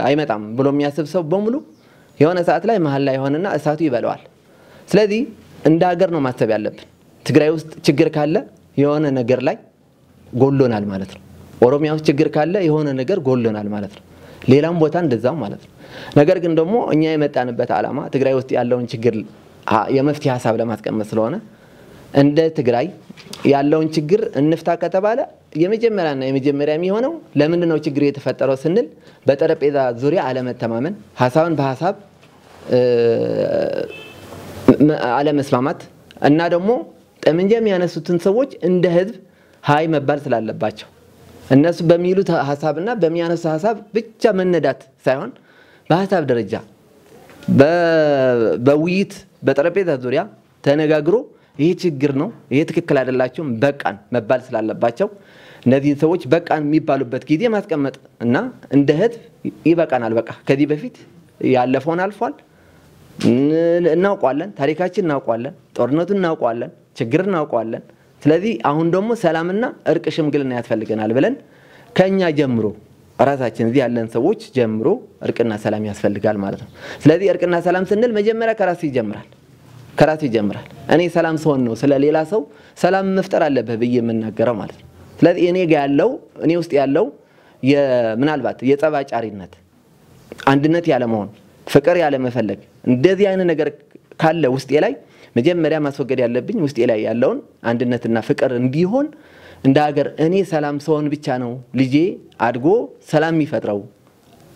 Speaker 5: አይመጣም ብሎ የሚያስብ ሰው በሙሉ የሆነ ሰዓት ላይ መሃል ላይ ሆነና እሳቱ ይበለዋል። ስለዚህ እንደ ሀገር ነው ማሰብ ያለብን። ትግራይ ውስጥ ችግር ካለ የሆነ ነገር ላይ ጎሎናል ማለት ነው። ኦሮሚያ ውስጥ ችግር ካለ የሆነ ነገር ጎሎናል ማለት ነው። ሌላም ቦታ እንደዛው ማለት ነው። ነገር ግን ደግሞ እኛ የመጣንበት ዓላማ ትግራይ ውስጥ ያለውን ችግር የመፍትሄ ሐሳብ ለማስቀመጥ ስለሆነ እንደ ትግራይ ያለውን ችግር እንፍታ ከተባለ የመጀመሪያ የሚሆነው ለምንድን ነው ችግር የተፈጠረው ስንል በጠረጴዛ ዙሪያ አለመተማመን፣ ሐሳብን በሐሳብ አለመስማማት እና ደግሞ ጠመንጃ የሚያነሱትን ሰዎች እንደ ህዝብ ሃይ መባል ስላለባቸው እነሱ በሚሉት ሐሳብና በሚያነሱ ሐሳብ ብቻ መነዳት ሳይሆን በሐሳብ ደረጃ በውይይት በጠረጴዛ ዙሪያ ተነጋግሮ ይሄ ችግር ነው፣ ይሄ ትክክል አይደላችሁም፣ በቃን መባል ስላለባቸው እነዚህ ሰዎች በቃን የሚባሉበት ጊዜ ማስቀመጥ እና እንደ ህዝብ ይበቃናል፣ በቃ ከዚህ በፊት ያለፈውን አልፏል፣ እናውቀዋለን፣ ታሪካችን እናውቀዋለን፣ ጦርነቱን እናውቀዋለን፣ ችግር እናውቀዋለን። ስለዚህ አሁን ደግሞ ሰላምና እርቅ ሽምግልና ያስፈልገናል ብለን ከኛ ጀምሮ ራሳችን እዚህ ያለን ሰዎች ጀምሮ እርቅና ሰላም ያስፈልጋል ማለት ነው። ስለዚህ እርቅና ሰላም ስንል መጀመሪያ ከራስ ይጀምራል። እኔ ሰላም ሰውን ነው ስለሌላ ሰው ሰላም መፍጠር አለበት ብዬ የምናገረው ማለት ነው። ስለዚህ እኔ ውስጥ ያለው ምናልባት የጸባጫሪነት አንድነት ያለ መሆን ፍቅር ያለ መፈለግ እንደዚህ አይነት ነገር ካለ ውስጤ ላይ መጀመሪያ ማስወገድ ያለብኝ ውስጤ ላይ ያለውን አንድነትና ፍቅር እንዲሆን እንደ ሀገር እኔ ሰላም ሰውን ብቻ ነው ልጄ አድጎ ሰላም የሚፈጥረው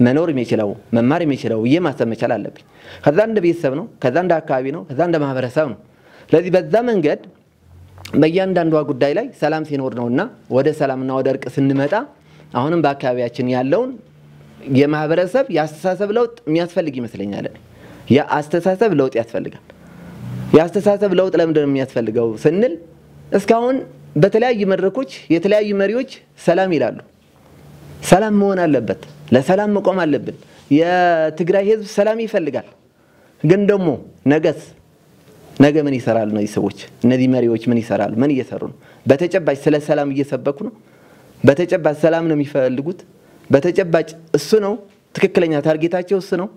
Speaker 5: መኖር የሚችለው መማር የሚችለው ማሰብ መቻል አለብኝ። ከዛ እንደ ቤተሰብ ነው፣ ከዛ እንደ አካባቢ ነው፣ ከዛ እንደ ማህበረሰብ ነው። ስለዚህ በዛ መንገድ በእያንዳንዷ ጉዳይ ላይ ሰላም ሲኖር ነውና ወደ ሰላምና ወደ እርቅ ስንመጣ አሁንም በአካባቢያችን ያለውን የማህበረሰብ የአስተሳሰብ ለውጥ የሚያስፈልግ ይመስለኛል። የአስተሳሰብ ለውጥ ያስፈልጋል። የአስተሳሰብ ለውጥ ለምንድን ነው የሚያስፈልገው ስንል እስካሁን በተለያዩ መድረኮች የተለያዩ መሪዎች ሰላም ይላሉ። ሰላም መሆን አለበት፣ ለሰላም መቆም አለብን። የትግራይ ህዝብ ሰላም ይፈልጋል። ግን ደግሞ ነገ ምን ይሰራሉ እነዚህ ሰዎች? እነዚህ መሪዎች ምን ይሰራሉ? ምን እየሰሩ ነው? በተጨባጭ ስለ ሰላም እየሰበኩ ነው? በተጨባጭ ሰላም ነው የሚፈልጉት? በተጨባጭ እሱ ነው ትክክለኛ ታርጌታቸው እሱ ነው?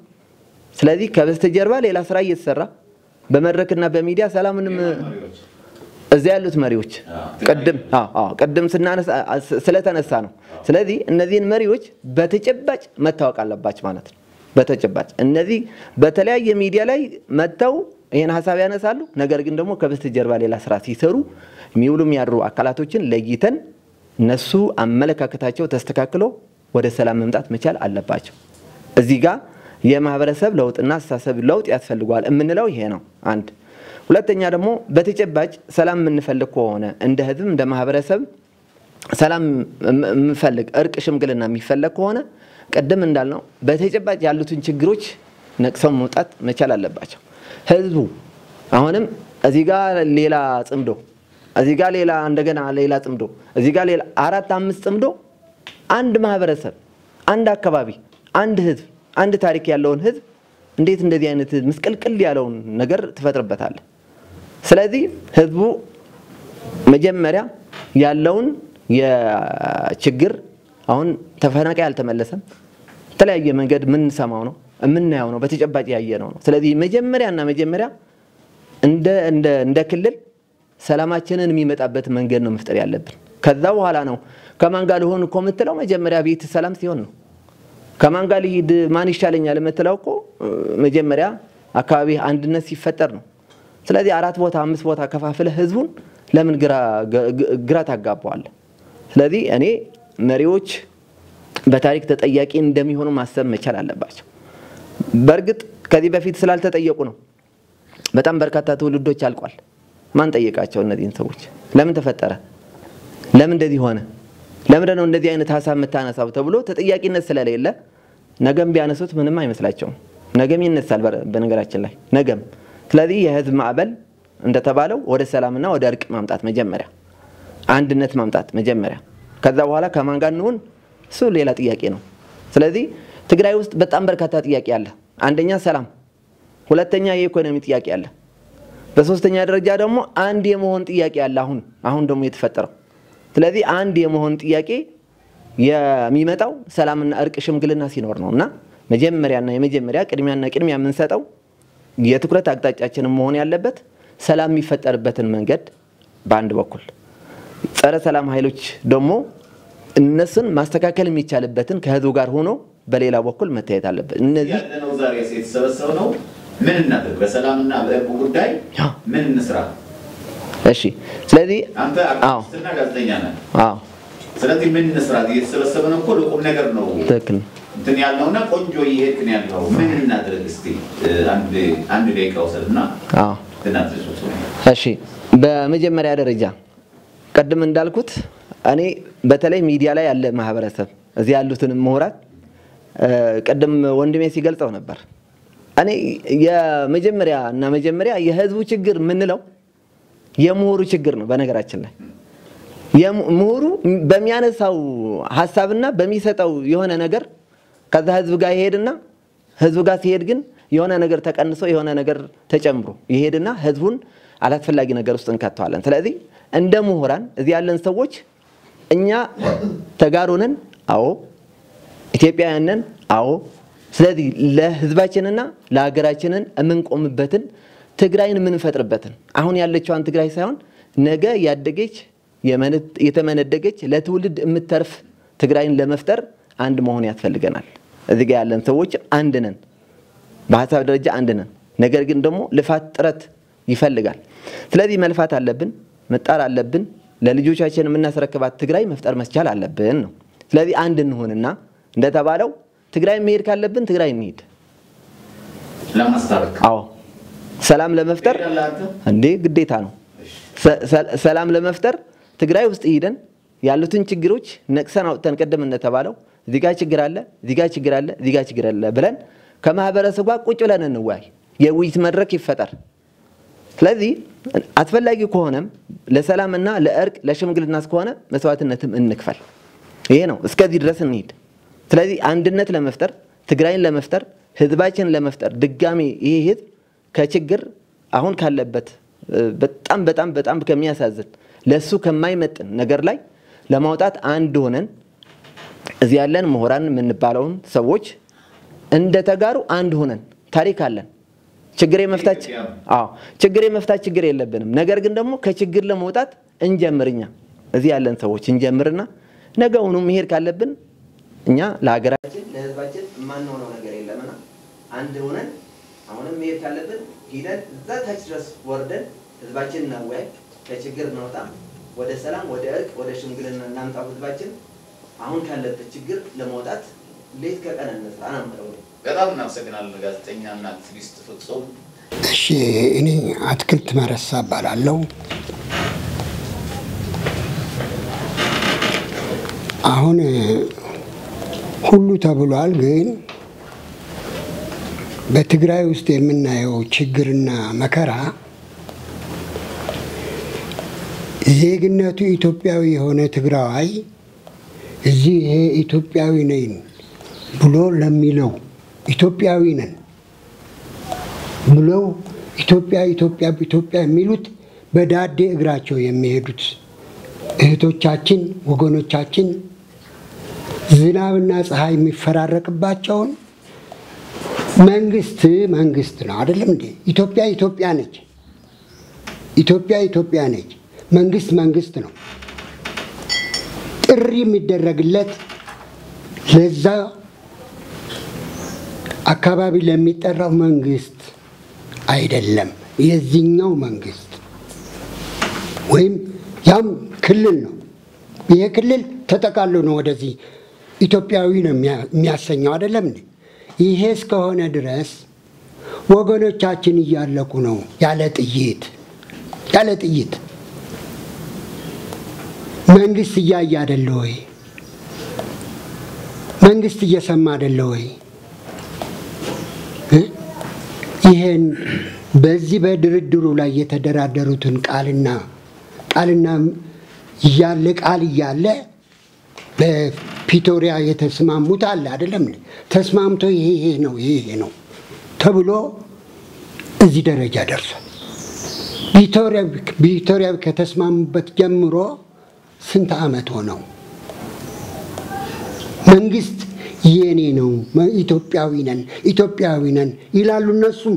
Speaker 5: ስለዚህ ከበስተጀርባ ሌላ ስራ እየተሰራ በመድረክና በሚዲያ ሰላምንም እዚያ ያሉት መሪዎች ቀደም ስለተነሳ ነው። ስለዚህ እነዚህን መሪዎች በተጨባጭ መታወቅ አለባቸው ማለት ነው። በተጨባጭ እነዚህ በተለያየ ሚዲያ ላይ መተው ይሄን ሐሳብ ያነሳሉ። ነገር ግን ደግሞ ከበስተጀርባ ሌላ ስራ ሲሰሩ የሚውሉ የሚያድሩ አካላቶችን ለይተን እነሱ አመለካከታቸው ተስተካክሎ ወደ ሰላም መምጣት መቻል አለባቸው። እዚህ ጋር የማህበረሰብ ለውጥና አስተሳሰብ ለውጥ ያስፈልጋል የምንለው ይሄ ነው። አንድ ሁለተኛ ደግሞ በተጨባጭ ሰላም የምንፈልግ ከሆነ እንደ ህዝብ እንደ ማህበረሰብ ሰላም የምንፈልግ እርቅ ሽምግልና የሚፈልግ ከሆነ ቀደም እንዳልነው በተጨባጭ ያሉትን ችግሮች ነቅሰው መውጣት መቻል አለባቸው። ህዝቡ አሁንም እዚህ ጋር ሌላ ጽምዶ እዚህ ጋር ሌላ እንደገና ሌላ ጽምዶ እዚህ ጋር ሌላ 4-5 ጽምዶ አንድ ማህበረሰብ አንድ አካባቢ አንድ ህዝብ አንድ ታሪክ ያለውን ህዝብ እንዴት እንደዚህ አይነት ምስቅልቅል ያለውን ነገር ተፈጥረበታል? ስለዚህ ህዝቡ መጀመሪያ ያለውን የችግር አሁን ተፈናቃይ አልተመለሰም ተለያየ መንገድ ምን ሰማው ነው ምንያው ነው በተጨባጭ ያየነው ነው። ስለዚህ መጀመሪያ እንደ ክልል ሰላማችንን የሚመጣበት መንገድ ነው መፍጠር ያለብን። ከዛ በኋላ ነው ከማን ጋር ሆነ ኮምትለው መጀመሪያ ቤት ሰላም ሲሆን ነው። ከማን ጋር ሊሄድ ማን ይሻለኛል የምትለው እኮ መጀመሪያ አካባቢ አንድነት ሲፈጠር ነው። ስለዚህ 4 ቦታ 5 ቦታ ከፋፍለ ህዝቡን ለምን ግራ ታጋባዋል? ስለዚህ እኔ መሪዎች በታሪክ ተጠያቂ እንደሚሆኑ ማሰብ መቻል አለባቸው። በርግጥ ከዚህ በፊት ስላልተጠየቁ ነው በጣም በርካታ ትውልዶች አልቋል። ማን ጠየቃቸው እነዚህን ሰዎች? ለምን ተፈጠረ? ለምን እንደዚህ ሆነ? ለምን ነው እንደዚህ አይነት ሐሳብ መታነሳው ተብሎ ተጠያቂነት ስለሌለ ነገም ቢያነሱት ምንም አይመስላቸውም። ነገም ይነሳል በነገራችን ላይ ነገም። ስለዚህ የህዝብ ማዕበል እንደተባለው ወደ ሰላምና ወደ እርቅ ማምጣት መጀመሪያ አንድነት ማምጣት መጀመሪያ ከዛ በኋላ ከማን ጋር ነው እሱ ሌላ ጥያቄ ነው። ስለዚህ ትግራይ ውስጥ በጣም በርካታ ጥያቄ አለ። አንደኛ ሰላም፣ ሁለተኛ የኢኮኖሚ ጥያቄ አለ፣ በሶስተኛ ደረጃ ደግሞ አንድ የመሆን ጥያቄ አለ አሁን ደግሞ የተፈጠረው። ስለዚህ አንድ የመሆን ጥያቄ የሚመጣው ሰላምና እርቅ ሽምግልና ሲኖር ነውና የመጀመሪያ ቅድሚያ የምንሰጠው የትኩረት አቅጣጫችን መሆን ያለበት ሰላም የሚፈጠርበትን መንገድ በአንድ በኩል ጸረ ሰላም ኃይሎች ደግሞ እነሱን ማስተካከል የሚቻልበትን ከህዝቡ ጋር ሆኖ በሌላ በኩል መታየት አለበት። እነዚህ
Speaker 2: ያለነው ዛሬ የተሰበሰበው ነው ምን እናድርግ በሰላምና በእርቁ ጉዳይ ምን እንስራ?
Speaker 5: እሺ ስለዚህ
Speaker 2: አንተ አክቲቪስትና ጋዜጠኛ ነህ። ስለዚህ ምን እንስራ? የተሰበሰበው እኮ ለቁም ነገር ነው።
Speaker 5: ትክክል
Speaker 2: እንትን ያለውና ቆንጆ ይሄድን ያለው ምን እናድርግ እስቲ አንድ ደቂቃ ወሰድና እናድርግ።
Speaker 5: እሺ በመጀመሪያ ደረጃ ቀደም እንዳልኩት እኔ በተለይ ሚዲያ ላይ ያለ ማህበረሰብ እዚህ ያሉትን ምሁራት ቀደም ወንድሜ ሲገልጸው ነበር። እኔ የመጀመሪያ የህዝቡ ችግር ምንለው የምሁሩ ችግር ነው። በነገራችን ላይ የምሁሩ በሚያነሳው ሐሳብና በሚሰጠው የሆነ ነገር ከዛ ህዝብ ጋር ይሄድና ህዝብ ጋር ሲሄድ ግን የሆነ ነገር ተቀንሶ የሆነ ነገር ተጨምሮ ይሄድና ህዝቡን አላስፈላጊ ነገር ውስጥ እንከተዋለን። ስለዚህ እንደ ምሁራን እዚህ ያለን ሰዎች እኛ ተጋሩነን አዎ ኢትዮጵያውያንን አዎ ስለዚህ ለህዝባችንና ለሀገራችንን እምንቆምበትን ትግራይን ምንፈጥርበትን አሁን ያለችዋን ትግራይ ሳይሆን ነገ ያደገች የተመነደገች ለትውልድ የምትተርፍ ትግራይን ለመፍጠር አንድ መሆን ያስፈልገናል። እዚህ ጋር ያለን ሰዎች አንድ ነን፣ በሐሳብ ደረጃ አንድ ነን። ነገር ግን ደግሞ ልፋት ጥረት ይፈልጋል። ስለዚህ መልፋት አለብን፣ መጣር አለብን። ለልጆቻችን የምናስረክባት ትግራይ መፍጠር መስቻል አለብን ነው። ስለዚህ አንድ እንሆንና እንደተባለው ትግራይ መሄድ ካለብን ትግራይ እንሂድ
Speaker 2: ለማስታረቅ።
Speaker 5: አዎ ሰላም ለመፍጠር እንዴ ግዴታ ነው። ሰላም ለመፍጠር ትግራይ ውስጥ ሄደን ያሉትን ችግሮች ነቅሰን አውጥተን ቀደም እንደተባለው እዚህ ጋር ችግር አለ፣ እዚህ ጋር ችግር አለ፣ እዚህ ጋር ችግር አለ ብለን ከማህበረሰቡ ጋር ቁጭ ብለን እንወያይ፣ የውይይት መድረክ ይፈጠር። ስለዚህ አስፈላጊ ከሆነም ለሰላምና ለእርቅ ለሽምግልና እስከሆነ መስዋዕትነትም እንክፈል። ይሄ ነው። እስከዚህ ድረስ እንሂድ። ስለዚህ አንድነት ለመፍጠር ትግራይን ለመፍጠር ህዝባችንን ለመፍጠር ድጋሚ ይሄ ህዝብ ከችግር አሁን ካለበት በጣም ከሚያሳዝን ለሱ ከማይመጥን ነገር ላይ ለማውጣት አንድ ሆነን እዚህ ያለን ምሁራን የምንባለውን ሰዎች እንደተጋሩ አንድ ሆነን ታሪክ አለን። ችግር የመፍታት ችግር የለብንም። ነገር ግን ደግሞ ከችግር ለመውጣት እንጀምርኛ እዚህ ያለን ሰዎች እንጀምርና ነገውኑ መሄድ ካለብን እኛ ለሀገራችን ለህዝባችን ማንሆነው ነገር የለምና አንድ ሆነን አሁንም መሄድ ካለብን ሄደን እዛ ታች ድረስ ወርደን ህዝባችን እናወያይ፣ ከችግር እናውጣ፣ ወደ ሰላም ወደ እርቅ ወደ ሽምግልና እናምጣ። ህዝባችን አሁን ካለበት ችግር ለመውጣት ሌት ከቀን እንስራ ነው።
Speaker 2: በጣም እናመሰግናለን ጋዜጠኛና አክቲቪስት ፍጹም።
Speaker 6: እሺ እኔ አትክልት መረሳ እባላለሁ። አሁን ሁሉ ተብሏል፣ ግን በትግራይ ውስጥ የምናየው ችግርና መከራ ዜግነቱ ኢትዮጵያዊ የሆነ ትግራዋይ እዚህ ይሄ ኢትዮጵያዊ ነኝ ብሎ ለሚለው ኢትዮጵያዊ ነን ብለው ኢትዮጵያ የሚሉት በዳዴ እግራቸው የሚሄዱት እህቶቻችን ወገኖቻችን ዝናብና ፀሐይ የሚፈራረቅባቸውን መንግስት ነው አይደለም እንዴ? ኢትዮጵያ ነች። ኢትዮጵያ ነች። መንግስት ነው። ጥሪ የሚደረግለት ለዛ አካባቢ ለሚጠራው መንግስት አይደለም። የዚህኛው መንግስት ወይም ያም ክልል ነው። ይሄ ክልል ተጠቃሎ ነው ወደዚህ ኢትዮጵያዊ ነው የሚያሰኘው አይደለም እንዴ? ይሄ እስከሆነ ድረስ ወገኖቻችን እያለቁ ነው ያለ ጥይት። መንግስት እያየ አይደለ ወይ? መንግስት እየሰማ አይደለ ወይ? ይሄን በዚህ በድርድሩ ላይ የተደራደሩትን ቃልና ቃል እያለ በፒቶሪያ የተስማሙት አለ አይደለም? ተስማምቶ ይሄ ነው ተብሎ እዚህ ደረጃ ደርሷል። ፒቶሪያ ከተስማሙበት ጀምሮ ስንት ዓመት ሆነው? መንግስት የኔ ነው ኢትዮጵያዊ ነን ይላሉ። እነሱም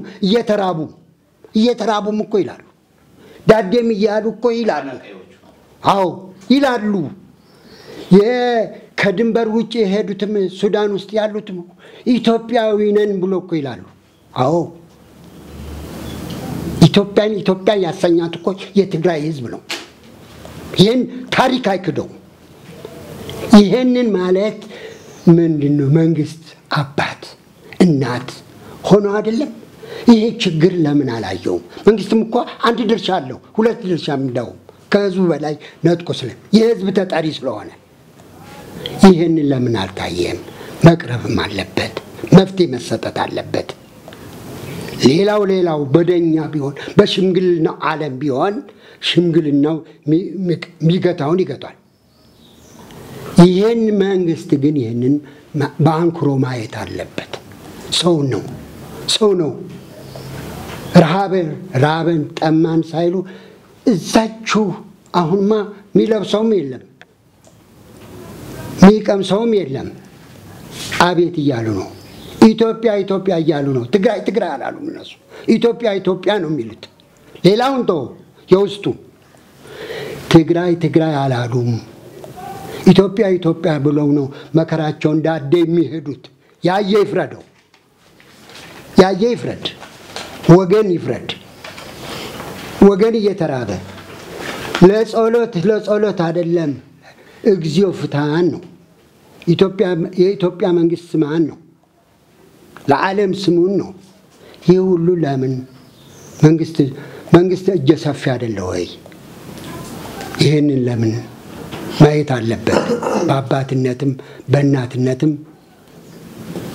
Speaker 6: እየተራቡም እኮ ይላሉ። ዳዴም እያሉ እኮ ይላሉ። አዎ ይላሉ። ከድንበር ውጭ የሄዱትም ሱዳን ውስጥ ያሉትም ኢትዮጵያዊ ነን ብሎ እኮ ይላሉ። አዎ ኢትዮጵያ ያሰኛት እኮ የትግራይ ህዝብ ነው። ይህን ታሪክ አይክደው። ይህንን ማለት ምንድነው? መንግስት አባት እናት ሆኖ አይደለም? ይሄ ችግር ለምን አላየውም? መንግስትም እኮ አንድ ድርሻ አለው፣ ሁለት ድርሻ እንደው ከህዝቡ በላይ ነጥቆ የህዝብ ተጠሪ ስለሆነ ይህንን ለምን አልታየም? መቅረብም አለበት፣ መፍትሄ መሰጠት አለበት። ሌላው በደኛ ቢሆን በሽምግልናው ዓለም ቢሆን ሽምግልናው ሚገታውን ይገታል። ይህን መንግስት ግን ይህንን በአንክሮ ማየት አለበት። ሰው ነው። ራበን ጠማን ሳይሉ እዛችሁ አሁንማ ሚለብሰውም የለም ሚቀምሰውም የለም። አቤት እያሉ ነው። ኢትዮጵያ እያሉ ነው። ትግራይ አላሉም እነሱ። ኢትዮጵያ ነው የሚሉት። ሌላውን ተው፣ የውስጡ ትግራይ አላሉም። ኢትዮጵያ ብለው ነው መከራቸው እንዳደ የሚሄዱት። ያየ ይፍረድ፣ ወገን ይፍረድ። ወገን እየተራበ ለጸሎት አይደለም። እግዚኦ ፍትሃን ነው። የኢትዮጵያ መንግስት ስማን ነው። ለዓለም ስሙን ነው። ይህ ሁሉ ለምን መንግስት እጀ ሰፊ አይደለ ወይ? ይህንን ለምን ማየት አለበት። በአባትነትም በእናትነትም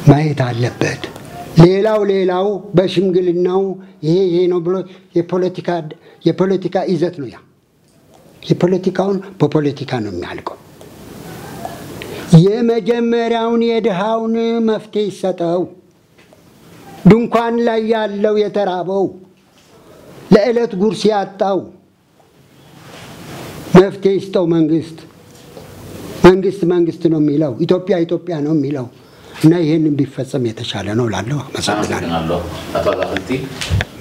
Speaker 6: ማየት አለበት። ሌላው በሽምግልናው ይሄ ነው ብሎ የፖለቲካ ይዘት ነው። የፖለቲካውን በፖለቲካ ነው የሚያልቀው። የመጀመሪያውን የድሃውን መፍትሄ ይሰጠው። ድንኳን ላይ ያለው የተራበው ለዕለት ጉርስ ያጣው መፍትሄ ይስጠው መንግስት ነው የሚለው። ኢትዮጵያ ነው የሚለው እና ይሄንን ቢፈጸም የተሻለ ነው ላለው አመሰግናለሁ።
Speaker 2: አቶ አዛፍልቲ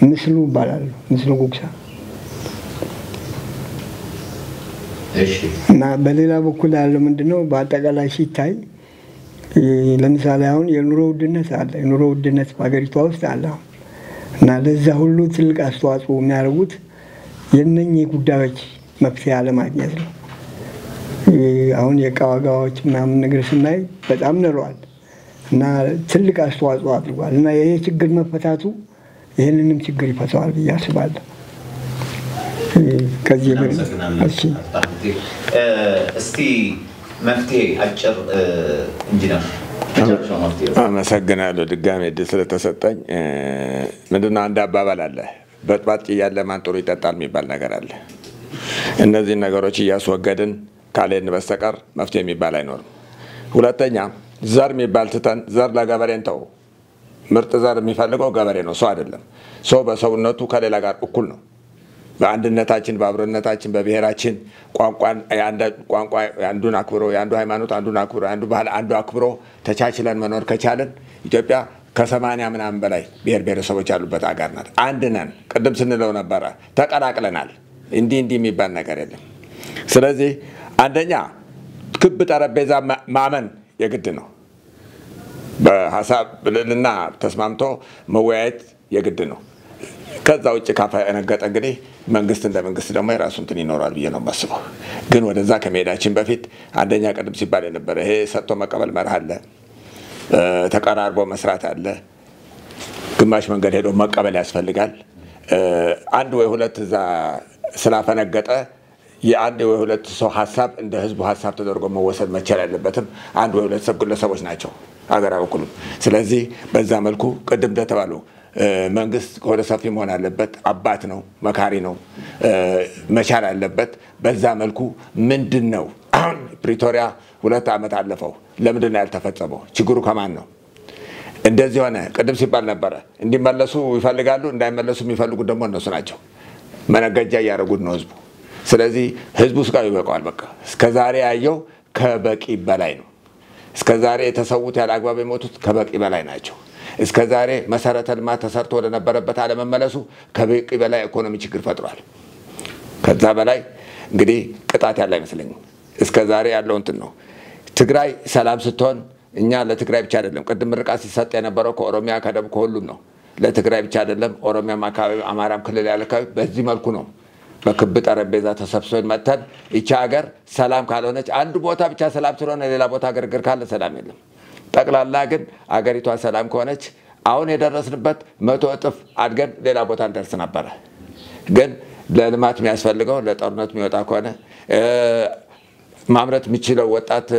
Speaker 7: ምስሉ ይባላል። ምስሉ ጉግሳ እና በሌላ በኩል ያለው ምንድነው? በአጠቃላይ ሲታይ ለምሳሌ አሁን የኑሮ ውድነት አለ። የኑሮ ውድነት በሀገሪቷ ውስጥ አለ እና ለዛ ሁሉ ትልቅ አስተዋጽኦ የሚያደርጉት የእነኚህ ጉዳዮች መፍትሄ አለማግኘት ነው። አሁን የዕቃ ዋጋዎች ምናምን ነገር ስናይ በጣም ንረዋል እና ትልቅ አስተዋጽኦ አድርጓል እና ይሄ ችግር መፈታቱ ይህንንም ችግር ይፈታዋል ብዬ አስባለሁ። ከዚህ
Speaker 2: እስቲ መፍትሄ አጭር ኢንጂነር
Speaker 8: አመሰግናለሁ ድጋሜ እድል ስለተሰጠኝ። ምንድነው አንድ አባባል አለ፣ በጥባጭ ያለ ማን ጥሩ ይጠጣል የሚባል ነገር አለ። እነዚህ ነገሮች እያስወገድን ካልሄድን በስተቀር መፍትሄ የሚባል አይኖርም። ሁለተኛ ዘር የሚባል ትተን ዘር ለገበሬን ተው። ምርጥ ዘር የሚፈልገው ገበሬ ነው፣ ሰው አይደለም። ሰው በሰውነቱ ከሌላ ጋር እኩል ነው። በአንድነታችን በአብሮነታችን በብሔራችን ቋንቋ አንዱን አክብሮ የአንዱ ሃይማኖት አንዱን አክብሮ የአንዱ ባህል አንዱ አክብሮ ተቻችለን መኖር ከቻለን ኢትዮጵያ ከ80 ምናምን በላይ ብሔር ብሔረሰቦች ያሉበት አገር ናት። አንድ ነን። ቅድም ስንለው ነበረ ተቀላቅለናል። እንዲህ የሚባል ነገር የለም። ስለዚህ አንደኛ ክብ ጠረጴዛ ማመን የግድ ነው። በሐሳብ ብልልና ተስማምቶ መወያየት የግድ ነው። ከዛ ውጭ ካፈነገጠ እንግዲህ መንግስት እንደ መንግስት ደግሞ የራሱ እንትን ይኖራል ብዬ ነው የማስበው። ግን ወደዛ ከመሄዳችን በፊት አንደኛ ቅድም ሲባል የነበረ ይሄ ሰጥቶ መቀበል መርህ አለ፣ ተቀራርቦ መስራት አለ፣ ግማሽ መንገድ ሄዶ መቀበል ያስፈልጋል። አንድ ወይ ሁለት እዛ ስላፈነገጠ የአንድ ወይ ሁለት ሰው ሀሳብ እንደ ህዝቡ ሀሳብ ተደርጎ መወሰድ መቻል ያለበትም አንድ ወይ ሁለት ግለሰቦች ናቸው አገር አበኩሉም። ስለዚህ በዛ መልኩ ቅድም እንደተባለው መንግስት ወደ ሰፊ መሆን አለበት። አባት ነው፣ መካሪ ነው፣ መቻል አለበት። በዛ መልኩ ምንድነው አሁን ፕሪቶሪያ 2 ዓመት አለፈው፣ ለምንድነው ያልተፈጸመው? ችግሩ ከማን ነው? እንደዚህ ሆነ። ቅድም ሲባል ነበረ እንዲመለሱ ይፈልጋሉ፣ እንዳይመለሱ የሚፈልጉት ደግሞ እነሱ ናቸው። መነገጃ ያደረጉት ነው ህዝቡ። ስለዚህ ህዝቡ ስቃዩ ይበቃዋል። በቃ እስከዛሬ ያየው ከበቂ በላይ ነው። እስከዛሬ የተሰዉት ያለ አግባብ የሞቱት ከበቂ በላይ ናቸው። እስከዛሬ መሰረተ ልማት ተሰርቶ ወደ ነበረበት አለመመለሱ ከበቂ በላይ ኢኮኖሚ ችግር ፈጥሯል። ከዛ በላይ እንግዲህ ቅጣት ያለ አይመስለኝም። እስከዛሬ ያለው እንትን ነው። ትግራይ ሰላም ስትሆን እኛ ለትግራይ ብቻ አይደለም ቅድም ርቃት ሲሰጥ የነበረው ከኦሮሚያ ከደቡብ ከሁሉም ነው ለትግራይ ብቻ አይደለም ኦሮሚያም አካባቢ አማራም ክልል ያለ አካባቢ በዚህ መልኩ ነው በክብ ጠረጴዛ ተሰብስበን መተን እቺ ሀገር ሰላም ካልሆነች አንድ ቦታ ብቻ ሰላም ስለሆነ ሌላ ቦታ ግርግር ካለ ሰላም የለም ጠቅላላ ግን አገሪቷ ሰላም ከሆነች አሁን የደረስንበት 100 እጥፍ አድገን ሌላ ቦታ እንደርስ ነበር ግን ለልማት የሚያስፈልገው ለጦርነት የሚወጣ ከሆነ ማምረት የሚችለው ወጣት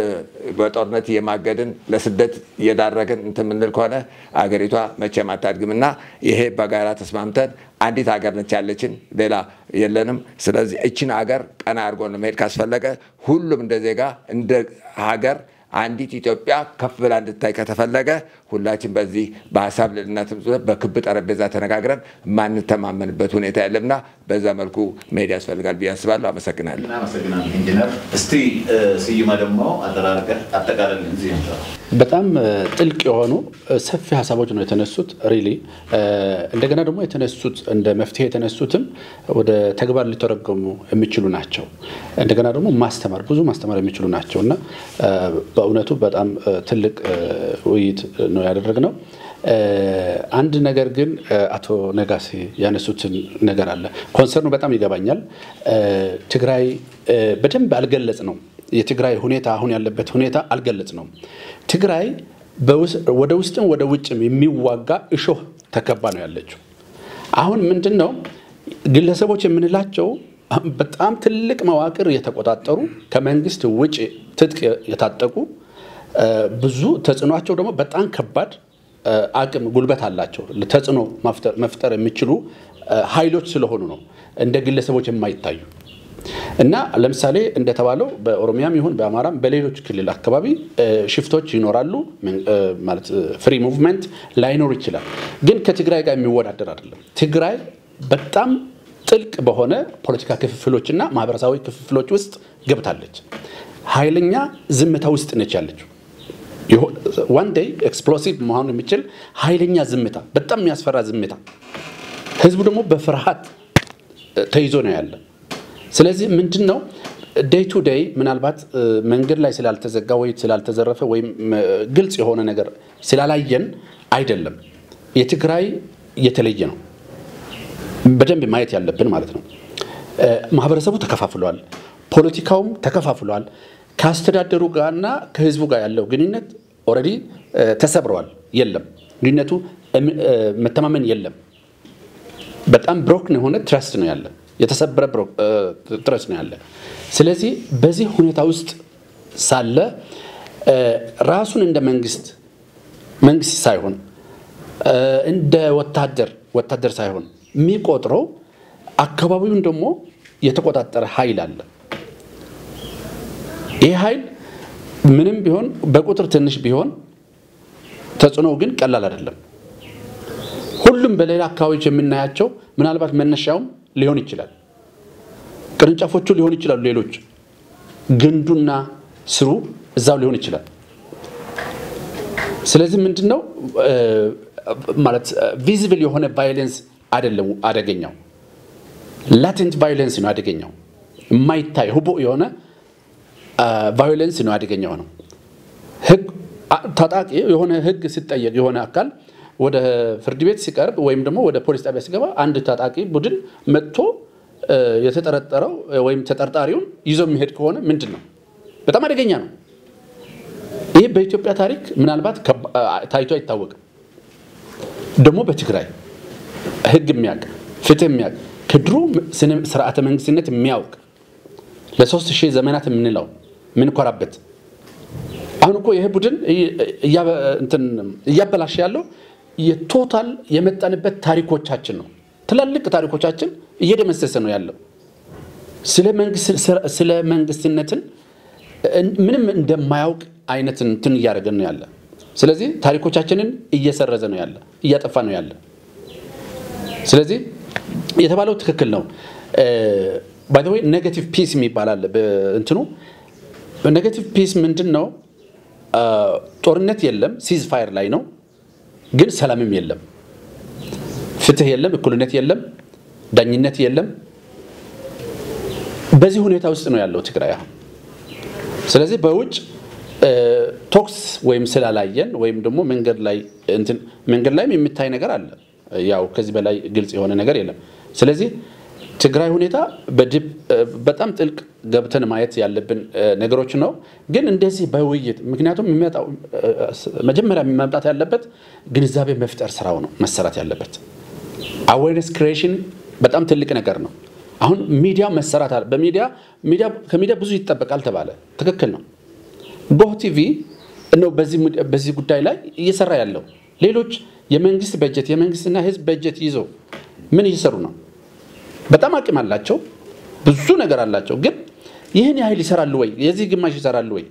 Speaker 8: በጦርነት የማገድን ለስደት የዳረገን እንተምንል ከሆነ አገሪቷ መቼም አታድግምና ይሄ በጋራ ተስማምተን አንዲት ሀገር ነች ያለችን ሌላ የለንም ስለዚህ እቺን ሀገር ቀና አድርጎ ለመሄድ ካስፈለገ ሁሉም እንደ ዜጋ እንደ ሀገር አንዲት ኢትዮጵያ ከፍ ብላ እንድታይ ከተፈለገ ሁላችን በዚህ በሐሳብ ልዕልነት በክብ ጠረጴዛ ተነጋግረን ማንተማመንበት ሁኔታ የለምና በዛ መልኩ መሄድ ያስፈልጋል ብዬ አስባለሁ አመሰግናለሁ
Speaker 2: ኢንጂነር እስቲ ስዩማ ደግሞ አጠቃላይ እዚህ ነው
Speaker 9: በጣም ጥልቅ የሆኑ ሰፊ ሀሳቦች ነው የተነሱት ሪሊ እንደገና ደግሞ የተነሱት እንደ መፍትሄ የተነሱትም ወደ ተግባር ሊተረጎሙ የሚችሉ ናቸው እንደገና ደግሞ ብዙ ማስተማር የሚችሉ ናቸውና በእውነቱ በጣም ትልቅ ውይይት ነው ያደረግነው አንድ ነገር ግን አቶ ነጋሲ ያነሱትን ነገር አለ ኮንሰርኑ በጣም ይገባኛል ትግራይ በደንብ አልገለጽ ነው የትግራይ ሁኔታ አሁን ያለበት ሁኔታ አልገለጽ ነው ትግራይ ወደ ውስጥም ወደ ውጭም የሚዋጋ እሾህ ተከባ ነው ያለችው አሁን ምንድነው ግለሰቦች የምንላቸው በጣም ትልቅ መዋቅር የተቆጣጠሩ ከመንግስት ውጭ ትጥቅ የታጠቁ ብዙ ተጽዕኖአቸው ደግሞ በጣም ከባድ አቅም ጉልበት አላቸው ለተጽዕኖ መፍጠር የሚችሉ ኃይሎች ስለሆኑ ነው እንደ ግለሰቦች የማይታዩ እና ለምሳሌ እንደተባለው በኦሮሚያም ይሁን በአማራም በሌሎች ክልል አካባቢ ሽፍቶች ይኖራሉ ማለት ፍሪ ሙቭመንት ላይኖር ይችላል ግን ከትግራይ ጋር የሚወዳደር አይደለም ትግራይ በጣም ጥልቅ በሆነ ፖለቲካ ክፍፍሎችና ማህበረሰባዊ ክፍፍሎች ውስጥ ገብታለች ኃይለኛ ዝምታ ውስጥ ነች ያለችው one day explosive መሆን የሚችል ኃይለኛ ዝምታ በጣም የሚያስፈራ ዝምታ ህዝቡ ደግሞ በፍርሃት ተይዞ ነው ያለ ስለዚህ ምንድነው ዴይ ቱ ዴይ ምናልባት መንገድ ላይ ስላልተዘጋ ወይ ስላልተዘረፈ ወይ ግልጽ የሆነ ነገር ስላላየን አይደለም የትግራይ የተለየ ነው በደንብ ማየት ያለብን ማለት ነው ማህበረሰቡ ተከፋፍሏል ፖለቲካውም ተከፋፍሏል ካስተዳደሩ ጋርና ከህዝቡ ጋር ያለው ግንኙነት ኦሬዲ ተሰብሯል የለም ግንኙነቱ መተማመን የለም በጣም ብሮክን የሆነ ትረስት ነው ያለ የተሰበረ ትረስት ነው ያለ ስለዚህ በዚህ ሁኔታ ውስጥ ሳለ ራሱን እንደ መንግስት ሳይሆን እንደ ወታደር ሳይሆን የሚቆጥረው አካባቢውን ደግሞ የተቆጣጠረ ኃይል አለ ይህ ኃይል ምንም ቢሆን በቁጥር ትንሽ ቢሆን ተጽዕኖው ግን ቀላል አይደለም ሁሉም በሌላ አካባቢዎች የምናያቸው ምናልባት መነሻው ሊሆን ይችላል ቅርንጫፎቹ ሊሆን ይችላል ሌሎች ግንዱና ስሩ እዛው ሊሆን ይችላል ስለዚህ ምንድነው ማለት ቪዚብል የሆነ ቫዮለንስ አይደለም አደገኛው ላቴንት ቫዮለንስ ነው አደገኛው የማይታይ ሁቦ የሆነ ቫዮለንስ ነው አደገኛው ነው ህግ ታጣቂ የሆነ ህግ ሲጠየቅ የሆነ አካል ወደ ፍርድ ቤት ሲቀርብ ወይም ደግሞ ወደ ፖሊስ ጣቢያ ሲገባ አንድ ታጣቂ ቡድን መጥቶ የተጠረጠረው ወይም ተጠርጣሪውን ይዞ የሚሄድ ከሆነ ምንድነው በጣም አደገኛ ነው ይሄ በኢትዮጵያ ታሪክ ምናልባት ታይቶ አይታወቅም ደግሞ በትግራይ ህግ የሚያውቅ ፍትህ የሚያውቅ ከድሮ ስርዓተ መንግስትነት የሚያውቅ ለ3000 ዘመናት የምንለው ምን ኮራበት አሁን እኮ ይሄ ቡድን እያበላሽ ያለው የቶታል የመጣንበት ታሪኮቻችን ነው ትላልቅ ታሪኮቻችን እየደመሰሰ ነው ያለው ስለ መንግስትነትን ምንም እንደማያውቅ አይነት እንትን እያደረገ ነው ያለ ስለዚህ ታሪኮቻችንን እየሰረዘ ነው ያለ እያጠፋ ነው ያለ ስለዚህ የተባለው ትክክል ነው by the way negative peace የሚባላል በእንትኑ negative peace ምንድነው ጦርነት የለም ሲዝ ፋየር ላይ ነው ግን ሰላምም የለም ፍትህ የለም እኩልነት የለም ዳኝነት የለም በዚህ ሁኔታ ውስጥ ነው ያለው ትግራይ ስለዚህ በውጭ ቶክስ ወይም ስላላየን ወይም ደግሞ መንገድ ላይም የሚታይ ነገር አለ ያው ከዚህ በላይ ግልጽ የሆነ ነገር የለም ስለዚህ ትግራይ ሁኔታ በጣም ጥልቅ ገብተን ማየት ያለብን ነገሮች ነው ግን እንደዚህ በውይይት ምክንያቱም የሚመጣው መጀመሪያ መምጣት ያለበት ግንዛቤ መፍጠር ስራው ነው መሰራት ያለበት awareness creation በጣም ትልቅ ነገር ነው አሁን ሚዲያ መሰራት አለ ከሚዲያ ብዙ ይተበቃል ተባለ ትክክል ነው ጎህ ቲቪ ነው በዚህ ጉዳይ ላይ እየሰራ ያለው ሌሎች የመንግስት በጀት የመንግስትና ህዝብ በጀት ይዞ ምን እየሰሩ ነው በጣም አቅም አላቸው ብዙ ነገር አላቸው ግን ይሄን ያህል ይሰራሉ ወይ የዚህ ግማሽ ይሰራሉ ወይ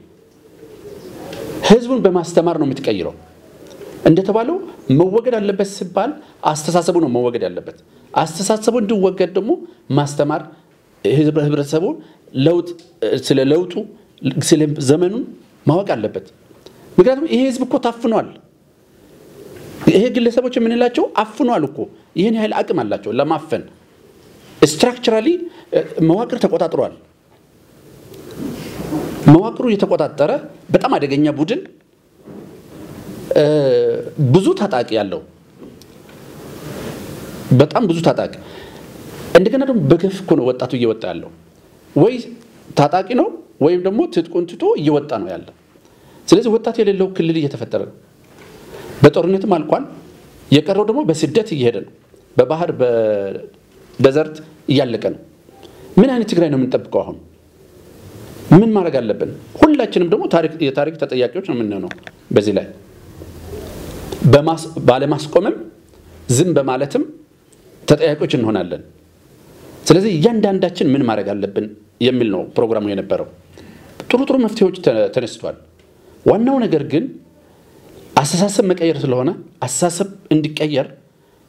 Speaker 9: ህዝቡን በማስተማር ነው የምትቀይረው እንደተባለው መወገድ አለበት ሲባል አስተሳሰቡ ነው መወገድ ያለበት አስተሳሰቡ እንዲወገድ ደግሞ ማስተማር ህብረተሰቡ ስለ ለውጡ ስለ ዘመኑን ማወቅ አለበት ምክንያቱም ይሄ ህዝብ እኮ ታፍኗል ይሄ ግለሰቦች የምንላቸው አፍኗል እኮ ይሄን ያህል አቅም አላቸው ለማፈን ስትራክቸራሊ መዋቅር ተቆጣጥሯል መዋቅሩ የተቆጣጠረ በጣም አደገኛ ቡድን ብዙ ታጣቂ ያለው በጣም ብዙ ታጣቂ እንደገና ደግሞ በገፍ እኮ ነው ወጣቱ እየወጣ ያለው ወይ ታጣቂ ነው ወይም ደግሞ ትጥቁን ትቶ እየወጣ ነው ያለው ስለዚህ ወጣት የሌለው ክልል እየተፈጠረ ነው በጦርነትም አልቋል የቀረው ደግሞ በስደት እየሄደ ነው በባህር በደዘርት እያለቀ ነው ምን አይነት ትግራይ ነው የምንጠብቀው አሁን ምን ማድረግ አለብን ሁላችንም ደግሞ የታሪክ ተጠያቂዎች ነው የምንሆነው በዚህ ላይ ባለማስቆምም ዝም በማለትም ተጠያቂዎች እንሆናለን ስለዚህ እያንዳንዳችን ምን ማድረግ አለብን የሚል ነው ፕሮግራሙ የነበረው ጥሩ መፍትሄዎች ተነስተዋል ዋናው ነገር ግን አስተሳሰብ መቀየር ስለሆነ አስተሳሰብ እንዲቀየር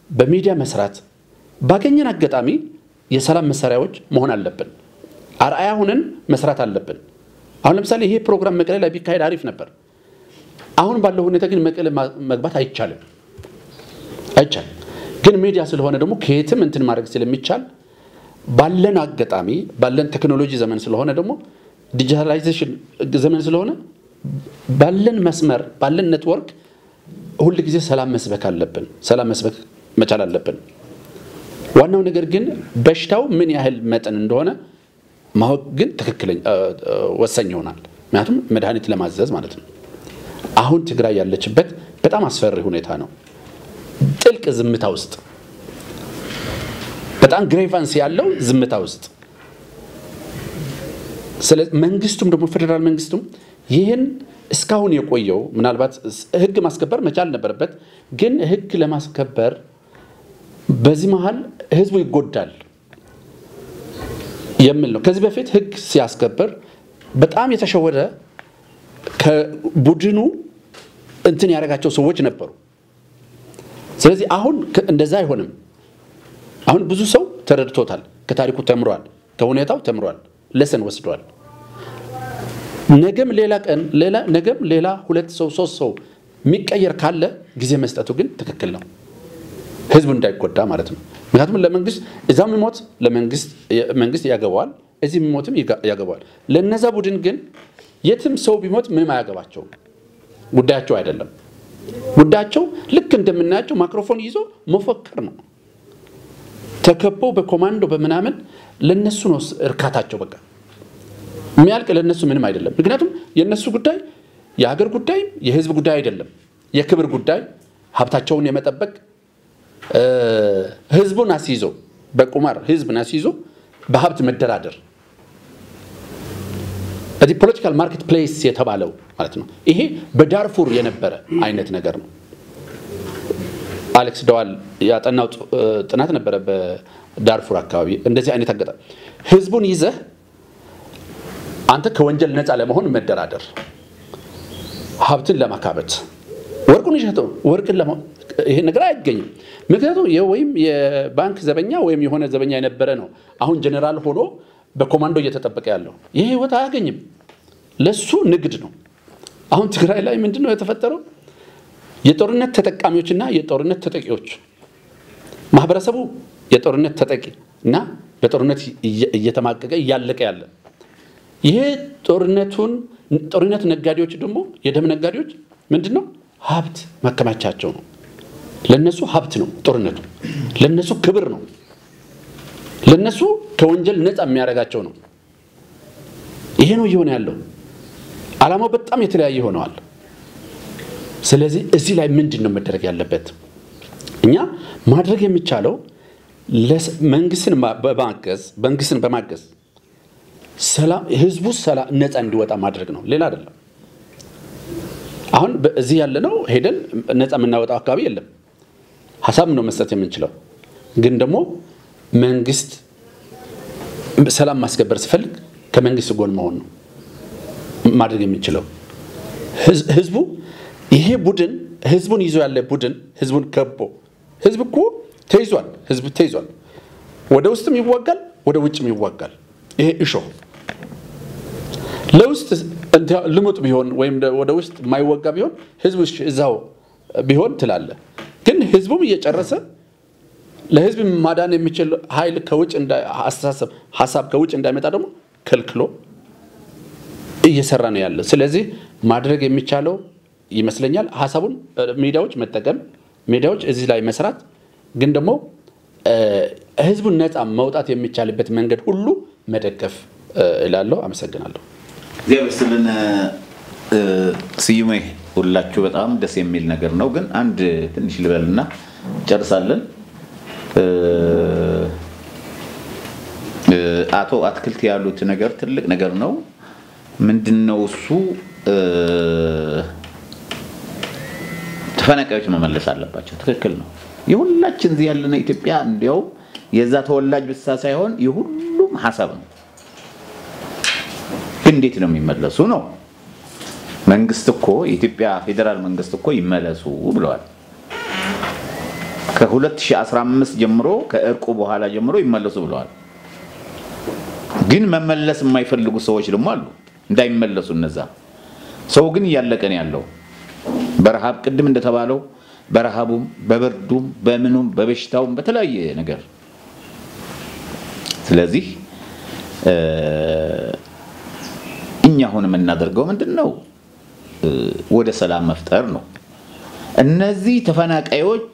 Speaker 9: በሚዲያ መስራት ባገኘን አጋጣሚ የሰላም መሳሪያዎች መሆን አለብን አርአያ ሆነን መስራት አለብን አሁን ለምሳሌ ይሄ ፕሮግራም መቀሌ ላይ ቢካሄድ አሪፍ ነበር አሁን ባለው ሁኔታ ግን መቀሌ መግባት አይቻልም ግን ሚዲያ ስለሆነ ደግሞ ከየትም እንትን ማድረግ ስለሚቻል ባለን አጋጣሚ ባለን ቴክኖሎጂ ዘመን ስለሆነ ደግሞ ዲጂታላይዜሽን ዘመን ስለሆነ ባለን መስመር ባለን ኔትወርክ ሁሉ ጊዜ ሰላም መስበክ አለብን ሰላም መስበክ መቻል አለብን ዋናው ነገር ግን በሽታው ምን ያህል መጠን እንደሆነ ማወቅ ግን ትክክለኛ ወሳኝ ይሆናል ምክንያቱም መድኃኒት ለማዘዝ ማለት ነው አሁን ትግራይ ያለችበት በጣም አስፈሪ ሁኔታ ነው ጥልቅ ዝምታ ውስጥ በጣም ግሬቫንስ ያለው ዝምታ ውስጥ ስለዚህ መንግስቱም ደግሞ ፌደራል መንግስቱም ይሄን እስካሁን የቆየው ምናልባት ህግ ማስከበር መቻል ነበርበት ግን ህግ ለማስከበር በዚህ መሃል ህዝቡ ይጎዳል የሚል ነው ከዚህ በፊት ህግ ሲያስከበር በጣም የተሸወደ ከቡድኑ እንትን ያደረጋቸው ሰዎች ነበሩ ስለዚህ አሁን እንደዛ አይሆንም አሁን ብዙ ሰው ተረድቶታል ከታሪኩ ተምሯል ከሁኔታው ተምሯል ለሰን ወስዷል ነገም ሌላ ሁለት ሰው ሶስት ሰው የሚቀየር ካለ ጊዜ መስጠቱ ግን ትክክል ነው ህዝቡ እንዳይጎዳ ማለት ነው ምክንያቱም ለመንግስት እዛም ሞት ለመንግስት ያገባዋል እዚህ ሞትም ያገባዋል ለነዛ ቡድን ግን የትም ሰው ቢሞት ምንም አያገባቸው ጉዳያቸው አይደለም ጉዳያቸው ልክ እንደምናያቸው ማይክሮፎን ይዞ መፈክር ነው ተከበው በኮማንዶ በመናመን ለነሱ ነው እርካታቸው በቃ የሚያልቅ ለነሱ ምንም አይደለም ምክንያቱም የነሱ ጉዳይ የሀገር ጉዳይ የህዝብ ጉዳይ አይደለም የክብር ጉዳይ ሀብታቸውን የመጠበቅ ህዝቡን አስይዞ በቁማር ህዝብን አስይዞ በሀብት መደራደር እዚህ ፖለቲካል ማርኬት ፕሌስ የተባለው ማለት ነው ይሄ በዳርፉር የነበረ አይነት ነገር ነው አሌክስ ደዋል ያጠናው ጥናት ነበረ በዳርፉር አካባቢ እንደዚህ አይነት አጋጣሚ ህዝቡን ይዘህ አንተ ከወንጀል ነፃ ለመሆን መደራደር ሀብትን ለማካበት ወርቁን ይሸጠው ወርቅን ለማው ይሄ ነገር አይገኝም ምክንያቱም ወይም የባንክ ዘበኛ ወይም የሆነ ዘበኛ የነበረ ነው አሁን ጀነራል ሆኖ በኮማንዶ እየተጠበቀ ያለው ይሄ ህይወት አያገኝም ለሱ ንግድ ነው አሁን ትግራይ ላይ ምንድነው የተፈጠረው የጦርነት ተጠቃሚዎችና የጦርነት ተጠቂዎች ማህበረሰቡ የጦርነት ተጠቂ እና በጦርነት እየተማቀቀ ያለቀ ያለ ይሄ ጦርነቱን ጦርነት ነጋዴዎች ደግሞ የደም ነጋዴዎች ምንድነው ሀብት ማከማቻቸው ነው ለነሱ ሀብት ነው ጦርነቱ ለነሱ ክብር ነው ለነሱ ከወንጀል ነፃ የሚያረጋቸው ነው ይሄ ነው ይሆነ ያለው ዓላማው በጣም የተለያየ ሆነዋል ስለዚህ እዚህ ላይ ምንድነው መደረግ ያለበት እኛ ማድረግ የሚቻለው መንግስትን በማገዝ ሰላም ህዝቡ ሰላም ነፃ እንዲወጣ ማድረግ ነው ሌላ አይደለም አሁን በዚህ ያለነው ሄደን ነፃ የምናወጣው አካባቢ የለም ሐሳብ ነው መስጠት የምንችለው ግን ደግሞ መንግስት ሰላም ማስከበር ሲፈልግ ከመንግስት ጎን መሆን ነው ማድረግ የሚችለው ህዝቡ ይሄ ቡድን ህዝቡን ይዞ ያለ ቡድን ህዝቡን ከቦ ህዝብ እኮ ተይዟል ህዝብ ተይዟል ወደ ውስጥም ይዋጋል ወደ ውጭም ይዋጋል ይሄ እሾ ለውስጥ ልሙጥ ቢሆን ወይም ወደ ውስጥ ማይወጋ ቢሆን ህዝቡ እዛው ቢሆን ትላለ ግን ህዝቡም እየጨረሰ ለህዝብ ማዳን የሚችል ኃይል ከውጭ ሐሳብ ከውጭ እንዳይመጣ ደግሞ ከልክሎ እየሰራ ነው ያለው ስለዚህ ማድረግ የሚቻለው ይመስለኛል ሐሳቡን ሚዲያዎች መጠቀም ሚዲያዎች እዚህ ላይ መስራት ግን ደግሞ ህዝቡን ነፃ መውጣት የሚቻልበት መንገድ ሁሉ መደገፍ እላለሁ አመሰግናለሁ
Speaker 2: ዚያብስልን ስዩሜ ሁላችሁ በጣም ደስ የሚል ነገር ነው ግን አንድ ትንሽ ልበልና ጨርሳለን አቶ አትክልት ያሉት ነገር ትልቅ ነገር ነው ምንድነው እሱ ተፈናቃዮች መመለስ አለባቸው ትክክል ነው የሁላችን እዚህ ያለነ ኢትዮጵያ እንዲያው የዛ ተወላጅ ብቻ ሳይሆን የሁሉም ሐሳብ ነው እንዴት ነው የሚመለሱ ነው መንግስት እኮ የኢትዮጵያ ፌደራል መንግስት እኮ ይመለሱ ብለዋል ከ2015 ጀምሮ ከእርቁ በኋላ ጀምሮ ይመለሱ ብለዋል ግን መመለስ የማይፈልጉ ሰዎች ደግሞ አሉ እንዳይመለሱ እነዛ ሰው ግን ያለቀን ያለው በረሃብ ቅድም እንደተባለው በረሃቡም በበርዱም በምኑም በበሽታውም በተለያየ ነገር ስለዚህ እኛ ሆነ የምናደርገው ምንድነው ወደ ሰላም መፍጠር ነው እነዚህ ተፈናቃዮች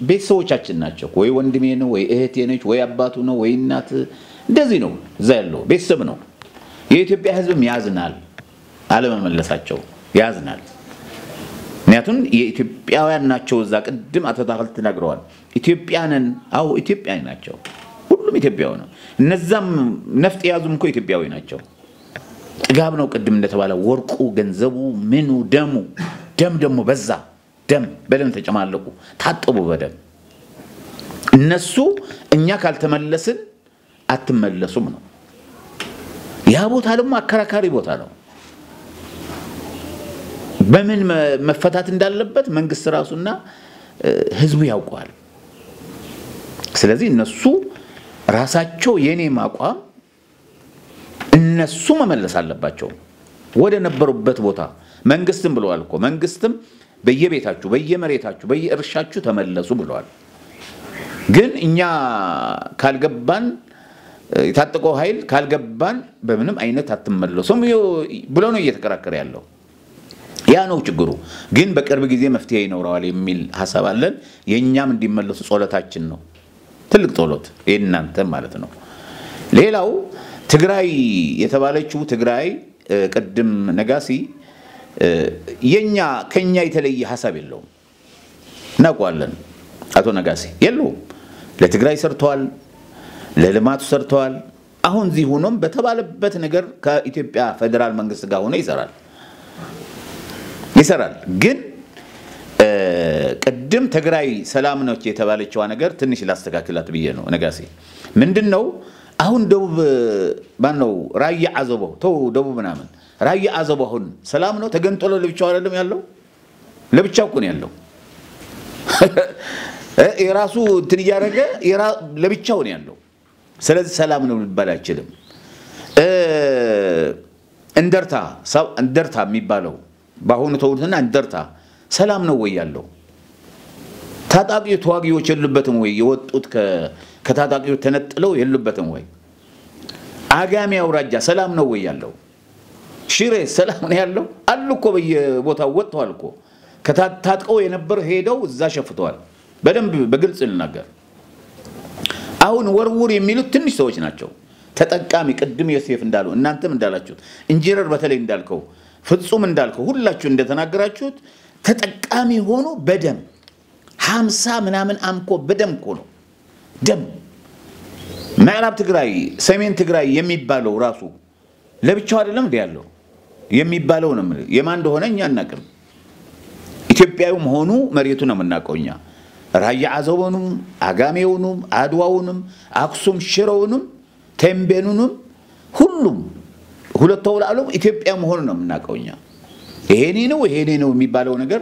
Speaker 2: ቤተሰቦቻችን ናቸው ወይ ወንድሜ ነው ወይ እህቴ ነች ወይ አባቱ ነው ወይ እናት እንደዚህ ነው እዛ ያለው ቤተሰብ ነው የኢትዮጵያ ህዝብም ያዝናል አለመመለሳቸው ያዝናል ምክንያቱም የኢትዮጵያውያን ናቸው እዛ ቅድም አተታክል ተናግረዋል ኢትዮጵያንን አው ኢትዮጵያዊ ናቸው ሁሉም ኢትዮጵያው ነው እነዛም ነፍጥ ያዙም እኮ ኢትዮጵያዊ ናቸው ጥጋብ ነው ቅድም እንደተባለ ወርቁ ገንዘቡ ምኑ ደም ደግሞ በዛ ደም በደም ተጨማለቁ ታጥቡ በደም እነሱ እኛ ካልተመለስን አትመለሱም ነው ያ ቦታ ደግሞ አከራካሪ ቦታ ነው በምን መፈታት እንዳለበት መንግስት ራሱና ህዝቡ ያውቃል ስለዚህ እነሱ ራሳቸው የኔ ማቋም እነሱ መመለስ አለባቸው ወደ ነበሩበት ቦታ መንግስትም ብለዋል እኮ መንግስትም በየቤታችሁ በየመሬታችሁ በየእርሻችሁ ተመለሱ ብለዋል ግን እኛ ካልገባን የታጠቀው ኃይል ካልገባን በምንም አይነት አትመለሱም ብሎ ነው እየተከራከረ ያለው ያ ነው ችግሩ ግን በቅርብ ጊዜ መፍትሄ ይኖራል የሚል ሐሳብ አለን የኛም እንዲመለሱ ጸሎታችን ነው ትልቅ ጸሎት የእናንተ ማለት ነው ሌላው ትግራይ የተባለችው ትግራይ ቅድም ነጋሲ የኛ ከኛ የተለየ ሐሳብ የለውም እናውቃለን አቶ ነጋሲ የለውም ለትግራይ ሰርተዋል ለልማቱ ሰርተዋል አሁን እዚህ ሆኖም በተባለበት ነገር ከኢትዮጵያ ፌደራል መንግስት ጋር ሆኖ ይሰራል ግን ቅድም ትግራይ ሰላም ነው የተባለችው ነገር ትንሽ ላስተካክላት ብዬ ነው ነጋሲ ምንድነው አሁን ደቡብ ባነው ራያ አዘቦ ተው ደቡብ ምናምን ራያ አዘቦ አሁን ሰላም ነው ተገንጥሎ ለብቻው አይደለም ያለው ለብቻው እኮ ነው ያለው የራሱ እንትን ያረገ ለብቻው ነው ያለው ስለዚህ ሰላም ነው ሊባል አይችልም እንደርታ የሚባለው ባሁን ተውልና እንደርታ ሰላም ነው ወይ ያለው ታጣቂው ተዋጊዎች የሉበትም ወይ የወጡት ከታጣቂው ተነጥለው የሉበትም ወይ አጋሚ አውራጃ ሰላም ነው ወይ ያለው ሽሬ ሰላም ነው ያለው አሉ እኮ በየቦታው ወጥተዋል እኮ ከታጥቀው የነበረ ሄደው እዛ ሸፍተዋል በደንብ በግልጽ ልናገር አሁን ወርውር የሚሉት ትንሽ ሰዎች ናቸው ተጠቃሚ ቅድም ዮሴፍ እንዳሉ እናንተም እንዳላችሁት ኢንጂነር በተለይ እንዳልከው ፍጹም እንዳልከው ሁላችሁ እንደተናገራችሁት ተጠቃሚ ሆኖ በደም 50 ምናምን አምኮ በደም እኮ ነው ደም ምዕራብ ትግራይ ሰሜን ትግራይ የሚባለው ራሱ ለብቻው አይደለም እንዴ ያለው የሚባለው ነው የማን እንደሆነ እኛ እናቀርብ ኢትዮጵያውም ሆኑ መሬቱ ነው የምናቀውኛ ራያ አዘቦኑም አጋሜውንም አድዋውንም አክሱም ሽረውንም ተምቤኑንም ሁሉም ሁለተው ለዓለም ኢትዮጵያ መሆኑ ነው የምናቀውኛ ይሄኔ ነው የሚባለው ነገር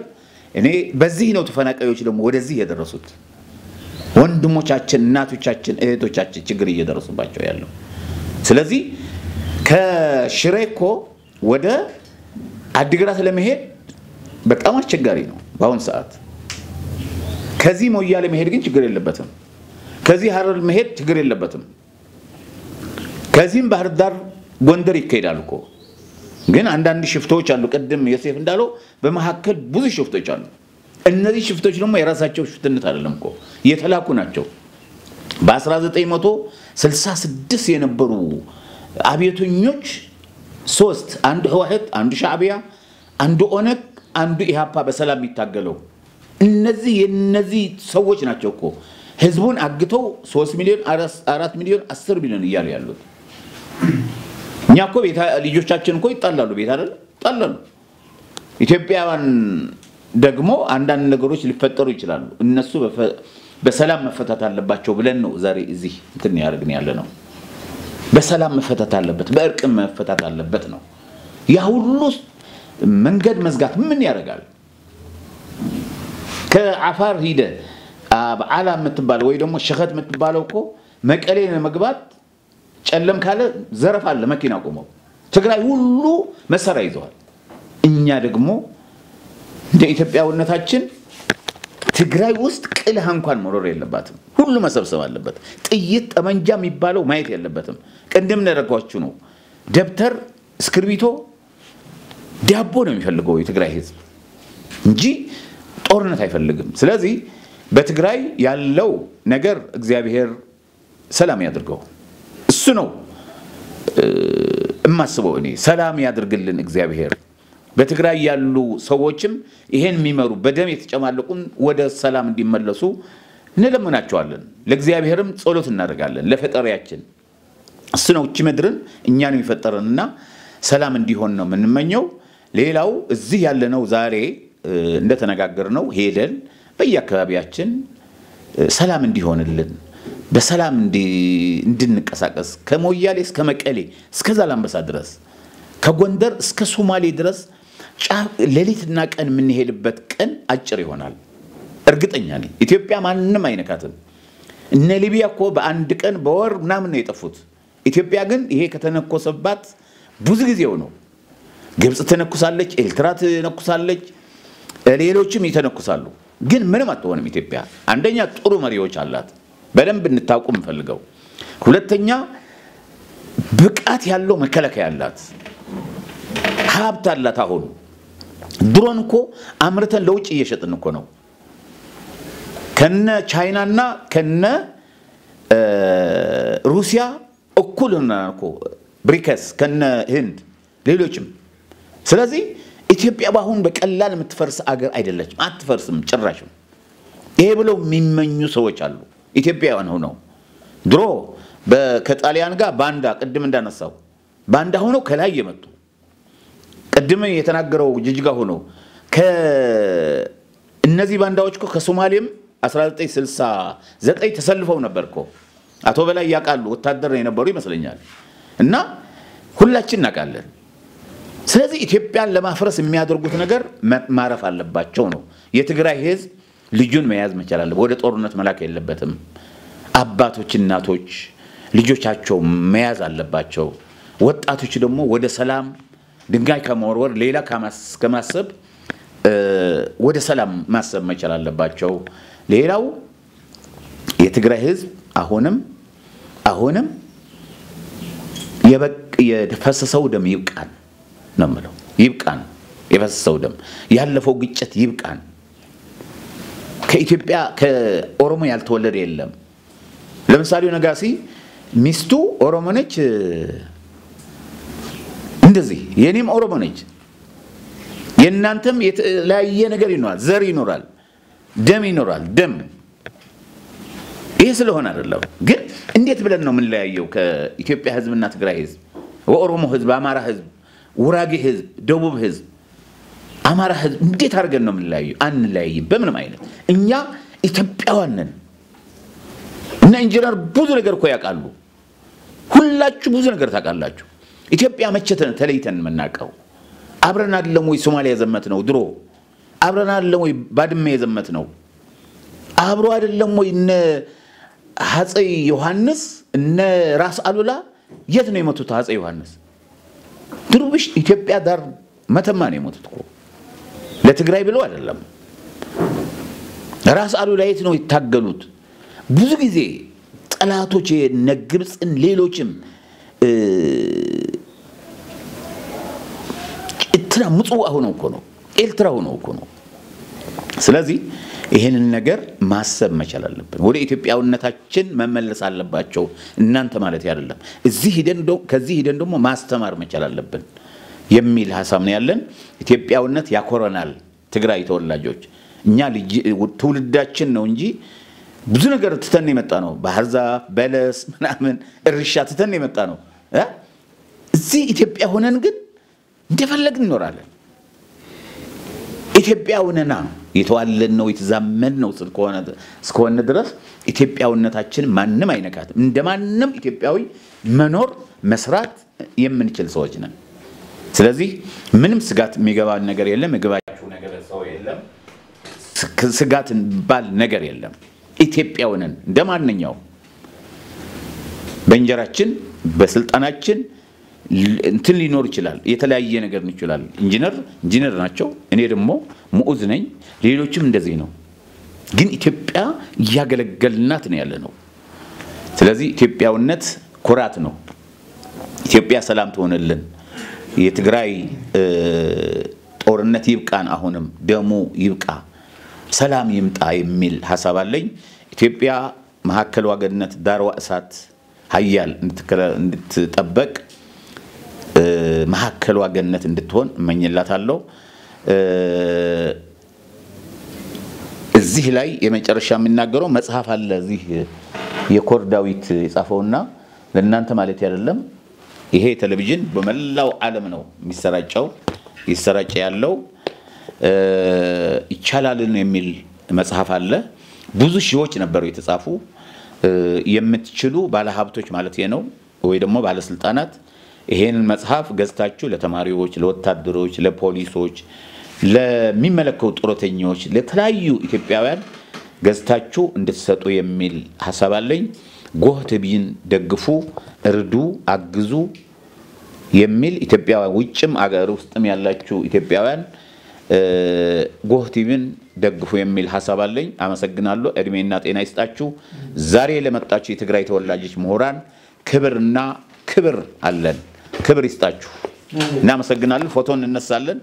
Speaker 2: እኔ በዚህ ነው ተፈናቃዮች ደግሞ ወደዚህ የደረሱት ወንድሞቻችን እናቶቻችን እህቶቻችን ችግር እየደረሱባቸው ያለው ስለዚህ ከሽሬኮ ወደ አዲግራት ለመሄድ በጣም አስቸጋሪ ነው በአሁን ሰዓት ከዚህ ሞያሌ መሄድ ግን ችግር የለበትም ከዚህ ሐረር መሄድ ችግር የለበትም ከዚህም ባህር ዳር ጎንደር ይከዳል እኮ ግን አንዳንድ ሽፍቶች አሉ ቀደም ዮሴፍ እንዳለው በመሐከል ብዙ ሽፍቶች አሉ እነዚህ ሽፍቶች ደግሞ የራሳቸው ሽፍትነት አይደለም እኮ የተላኩ ናቸው በ1966 የነበሩ አብዮተኞች ሶስት አንዱ ህወሓት አንዱ ሻዕቢያ አንዱ ኦነግ አንዱ ኢሃፓ በሰላም ይታገለው እነዚህ ሰዎች ናቸው እኮ ህዝቡን አግተው 3 ሚሊዮን 4 ሚሊዮን 10 ሚሊዮን ይያሉ ያሉት ኛኮ ልጆቻችን እኮ ይጣላሉ ቤት አይደል ጣላሉ ኢትዮጵያውያን ደግሞ አንዳንድ ነገሮች ሊፈጠሩ ይችላሉ እነሱ በሰላም መፈታት አለባቸው ብለን ነው ዛሬ እዚህ እንትን ያርግን ያለ ነው በሰላም መፈታት አለበት በእርቅ መፈታት አለበት ነው ያ ሁሉ መንገድ መዝጋት ምን ያደርጋል ከአፋር ሂደ በዓላ የምትባለው ወይ ደግሞ ሸኸት የምትባለው እኮ መቀሌ ለመግባት ጨለም ካለ ዘረፍ አለ መኪና ቆመው ትግራይ ሁሉ መሰራ ይዘዋል እኛ ደግሞ እንደ ኢትዮጵያውነታችን ትግራይ ውስጥ ቅልህ እንኳን መኖር የለባትም ሁሉ መሰብሰብ አለበት ጥይት ጠመንጃ የሚባለው ማየት የለበትም ቀንደም ነረጋችሁ ነው ደብተር እስክርቢቶ ዳቦ ነው የሚፈልገው የትግራይ ህዝብ እንጂ ጦርነት አይፈልግም ስለዚህ በትግራይ ያለው ነገር እግዚአብሔር ሰላም ያድርገው እሱ ነው እማስበው እኔ ሰላም ያድርግልን እግዚአብሔር በትግራይ ያሉ ሰዎችም ይሄን የሚመሩ በደም የተጨማለቁን ወደ ሰላም እንዲመለሱ እንለምናቸዋለን ለእግዚአብሔርም ጸሎት እናደርጋለን ለፈጣሪያችን እሱ ነው እቺ ምድርን እኛን የሚፈጠረንና ሰላም እንዲሆን ነው የምንመኘው ሌላው እዚህ ያለነው ዛሬ እንደተነጋገርነው ሄደን በየአካባቢያችን ሰላም እንዲሆንልን በሰላም እንድንቀሳቀስ ከሞያሌ እስከ መቀሌ እስከ ዛላምበሳ ድረስ ከጎንደር እስከ ሶማሌ ድረስ ሌሊትና ቀን የምንሄድበት ቀን አጭር ይሆናል እርግጠኛ ነኝ ኢትዮጵያ ማንንም አይነካትም እነ ሊቢያ እኮ በአንድ ቀን በወር ምናምን ነው የጠፉት ኢትዮጵያ ግን ይሄ ከተነኮሰባት ብዙ ጊዜው ነው ግብጽ ተነኩሳለች ኤርትራ ተነኩሳለች ሌሎችም ይተነኩሳሉ ግን ምንም አትሆንም ኢትዮጵያ አንደኛ ጥሩ መሪዎች አላት በደንብ እንታውቁም ፈልገው ሁለተኛ ብቃት ያለው መከላከያ አላት ሀብት አላት አሁን ድሮን እኮ አምርተን ለውጭ እየሸጥን እኮ ነው ከነ ቻይናና ከነ ሩሲያ እኩልና እኮ ብሪክስ ከነ ህንድ ሌሎችም ስለዚህ ኢትዮጵያ ባሁን በቀላል የምትፈርስ አገር አይደለችም አትፈርስም ጭራሽም ይሄ ብለው የሚመኙ ሰዎች አሉ ኢትዮጵያውያን ሆነው ድሮ ከጣሊያን ጋር ባንዳ ቅድም እንዳነሳው ባንዳ ሆነው ከላይ የመጡ ቅድም የተናገረው ጅጅጋ ሆነው ከእነዚህ ባንዳዎች እኮ ከሶማሌም 1969 ተሰልፈው ነበርኮ አቶ በላይ ያቃሉ ወታደር የነበሩ ይመስለኛል እና ሁላችን እናቃለን ስለዚህ ኢትዮጵያን ለማፍረስ የሚያደርጉት ነገር ማረፍ አለባቸው ነው የትግራይ ህዝብ ልጁን መያዝ መቻል አለበት ወደ ጦርነት መላክ የለበትም አባቶች እናቶች ልጆቻቸው መያዝ አለባቸው ወጣቶች ደግሞ ወደ ሰላም ድንጋይ ከመወርወር ሌላ ከማሰብ ወደ ሰላም ማሰብ መቻል አለባቸው ሌላው የትግራይ ህዝብ አሁንም የፈሰሰው ደም ይብቃን ነምለው ይብቃን የፈሰሰው ደም ያለፈው ግጭት ይብቃን ከኢትዮጵያ ከኦሮሞ ያልተወለደ የለም ለምሳሌ ነጋሲ ሚስቱ ኦሮሞ ነች እንደዚህ የኔም ኦሮሞ ነች የናንተም የተለያየ ነገር ይኖራል ዘር ይኖራል ደም ይኖራል ደም ይሄ ስለሆነ አይደለም ግን እንዴት ብለን ነው ምን ለያየው ከኢትዮጵያ ህዝብና ትግራይ ህዝብ ወኦሮሞ ህዝብ አማራ ህዝብ ውራጌ ህዝብ ደቡብ ህዝብ አማራ ህዝብ እንዴት አድርገን ነው ምን ለያየው አንለያይም በምንም አይነት እኛ ኢትዮጵያውያን ነን እና ኢንጂነር ብዙ ነገር እኮ ያውቃሉ ሁላችሁ ብዙ ነገር ታውቃላችሁ ኢትዮጵያ መቸተን ተለይተን መናቀው አብረን አይደለም ወይ ሶማሊያ ዘመት ነው ድሮ አብረን አይደለም ወይ ባድመ የዘመት ነው አብሮ አይደለም ወይ እነ አፄ ዮሐንስ እነ ራስ አሉላ የት ነው የሞቱት አፄ ዮሐንስ ድሩብሽ ኢትዮጵያ ዳር መተማ ነው የሞቱት እኮ ለትግራይ ብለው አይደለም ራስ አሉላ የት ነው ይታገሉት ብዙ ጊዜ ጠላቶች የነግብጽን ሌሎችም እትራ ምጽዋ ሆነው እኮ ነው ኤልትራ ሆነው እኮ ነው ስለዚህ ይሄንን ነገር ማሰብ መቻል አለብን ወደ ኢትዮጵያውነታችን መመለስ አለባቸው እናንተ ማለት አይደለም እዚህ ከዚህ ደግሞ ማስተማር መቻል አለብን የሚል ሐሳብ ነው ያለን ኢትዮጵያውነት ያኮረናል ትግራይ ተወላጆች እኛ ትውልዳችን ነው እንጂ ብዙ ነገር ትተን የመጣ ነው ባህርዛ በለስ ምናምን እርሻ ትተን የመጣ ነው እዚህ ኢትዮጵያ ሆነን ግን እንደፈለግን እንኖራለን ኢትዮጵያውነና የተዋለን ነው የተዛመን ነው እስከሆነ ድረስ ኢትዮጵያውነታችን ማንንም አይነካትም እንደማንንም ኢትዮጵያዊ መኖር መስራት የምንችል ሰዎች ነን ስለዚህ ምንም ስጋት የሚገባን ነገር የለም ምግባችሁ ነገር ሰው የለም ስጋት ባል ነገር የለም ኢትዮጵያውነን እንደማንኛው በእንጀራችን በስልጣናችን እንትን ሊኖር ይችላል የተለያየ ነገር ይችላል ኢንጂነር ናቸው እኔ ደግሞ ሙኡዝ ነኝ ሌሎችም እንደዚህ ነው ግን ኢትዮጵያ ያገለገልናት ነው ያለ ነው ስለዚህ ኢትዮጵያውነት ኩራት ነው ኢትዮጵያ ሰላም ትሆነልን የትግራይ ጦርነት ይብቃን አሁንም ደሙ ይብቃ ሰላም ይምጣ የሚል ሐሳብ አለኝ ኢትዮጵያ መሐከል ዋገነት ዳርዋ እሳት ሀያል እንድትጠበቅ መሐከል ዋገነት እንድትሆን እመኝላታለሁ እዚህ ላይ የመጨረሻ የሚናገረው መጽሐፍ አለ እዚህ የኮር ዳዊት የጻፈውና ለእናንተ ማለት አይደለም ይሄ ቴሌቪዥን በመላው ዓለም ነው የሚሰራጨው ይሰራጨ ያለው ይቻላልን የሚል መጽሐፍ አለ ብዙ ሺዎች ነበሩ የተጻፉ የምትችሉ ባለሀብቶች ማለት ነው ወይ ደግሞ ባለስልጣናት ይሄንን መጽሐፍ ገዝታችሁ ለተማሪዎች ለወታደሮች ለፖሊሶች ለሚመለከቱ ጦረተኞች ለተለያዩ ኢትዮጵያውያን ገዝታችሁ እንድትሰጡ የሚል ሐሳብ አለኝ ጎህ ቲቪን ደግፉ እርዱ አግዙ የሚል ኢትዮጵያውያን ውጭም አገር ውስጥም ያላችሁ ኢትዮጵያውያን ጎህ ቲቪን ደግፉ የሚል ሐሳብ አለኝ አመሰግናለሁ እድሜና ጤና ይስጣችሁ ዛሬ ለመጣችሁ የትግራይ ተወላጆች ምሁራን ክብርና ክብር አለን ክብር ይስጣችሁ እናመሰግናለን ፎቶን እንነሳለን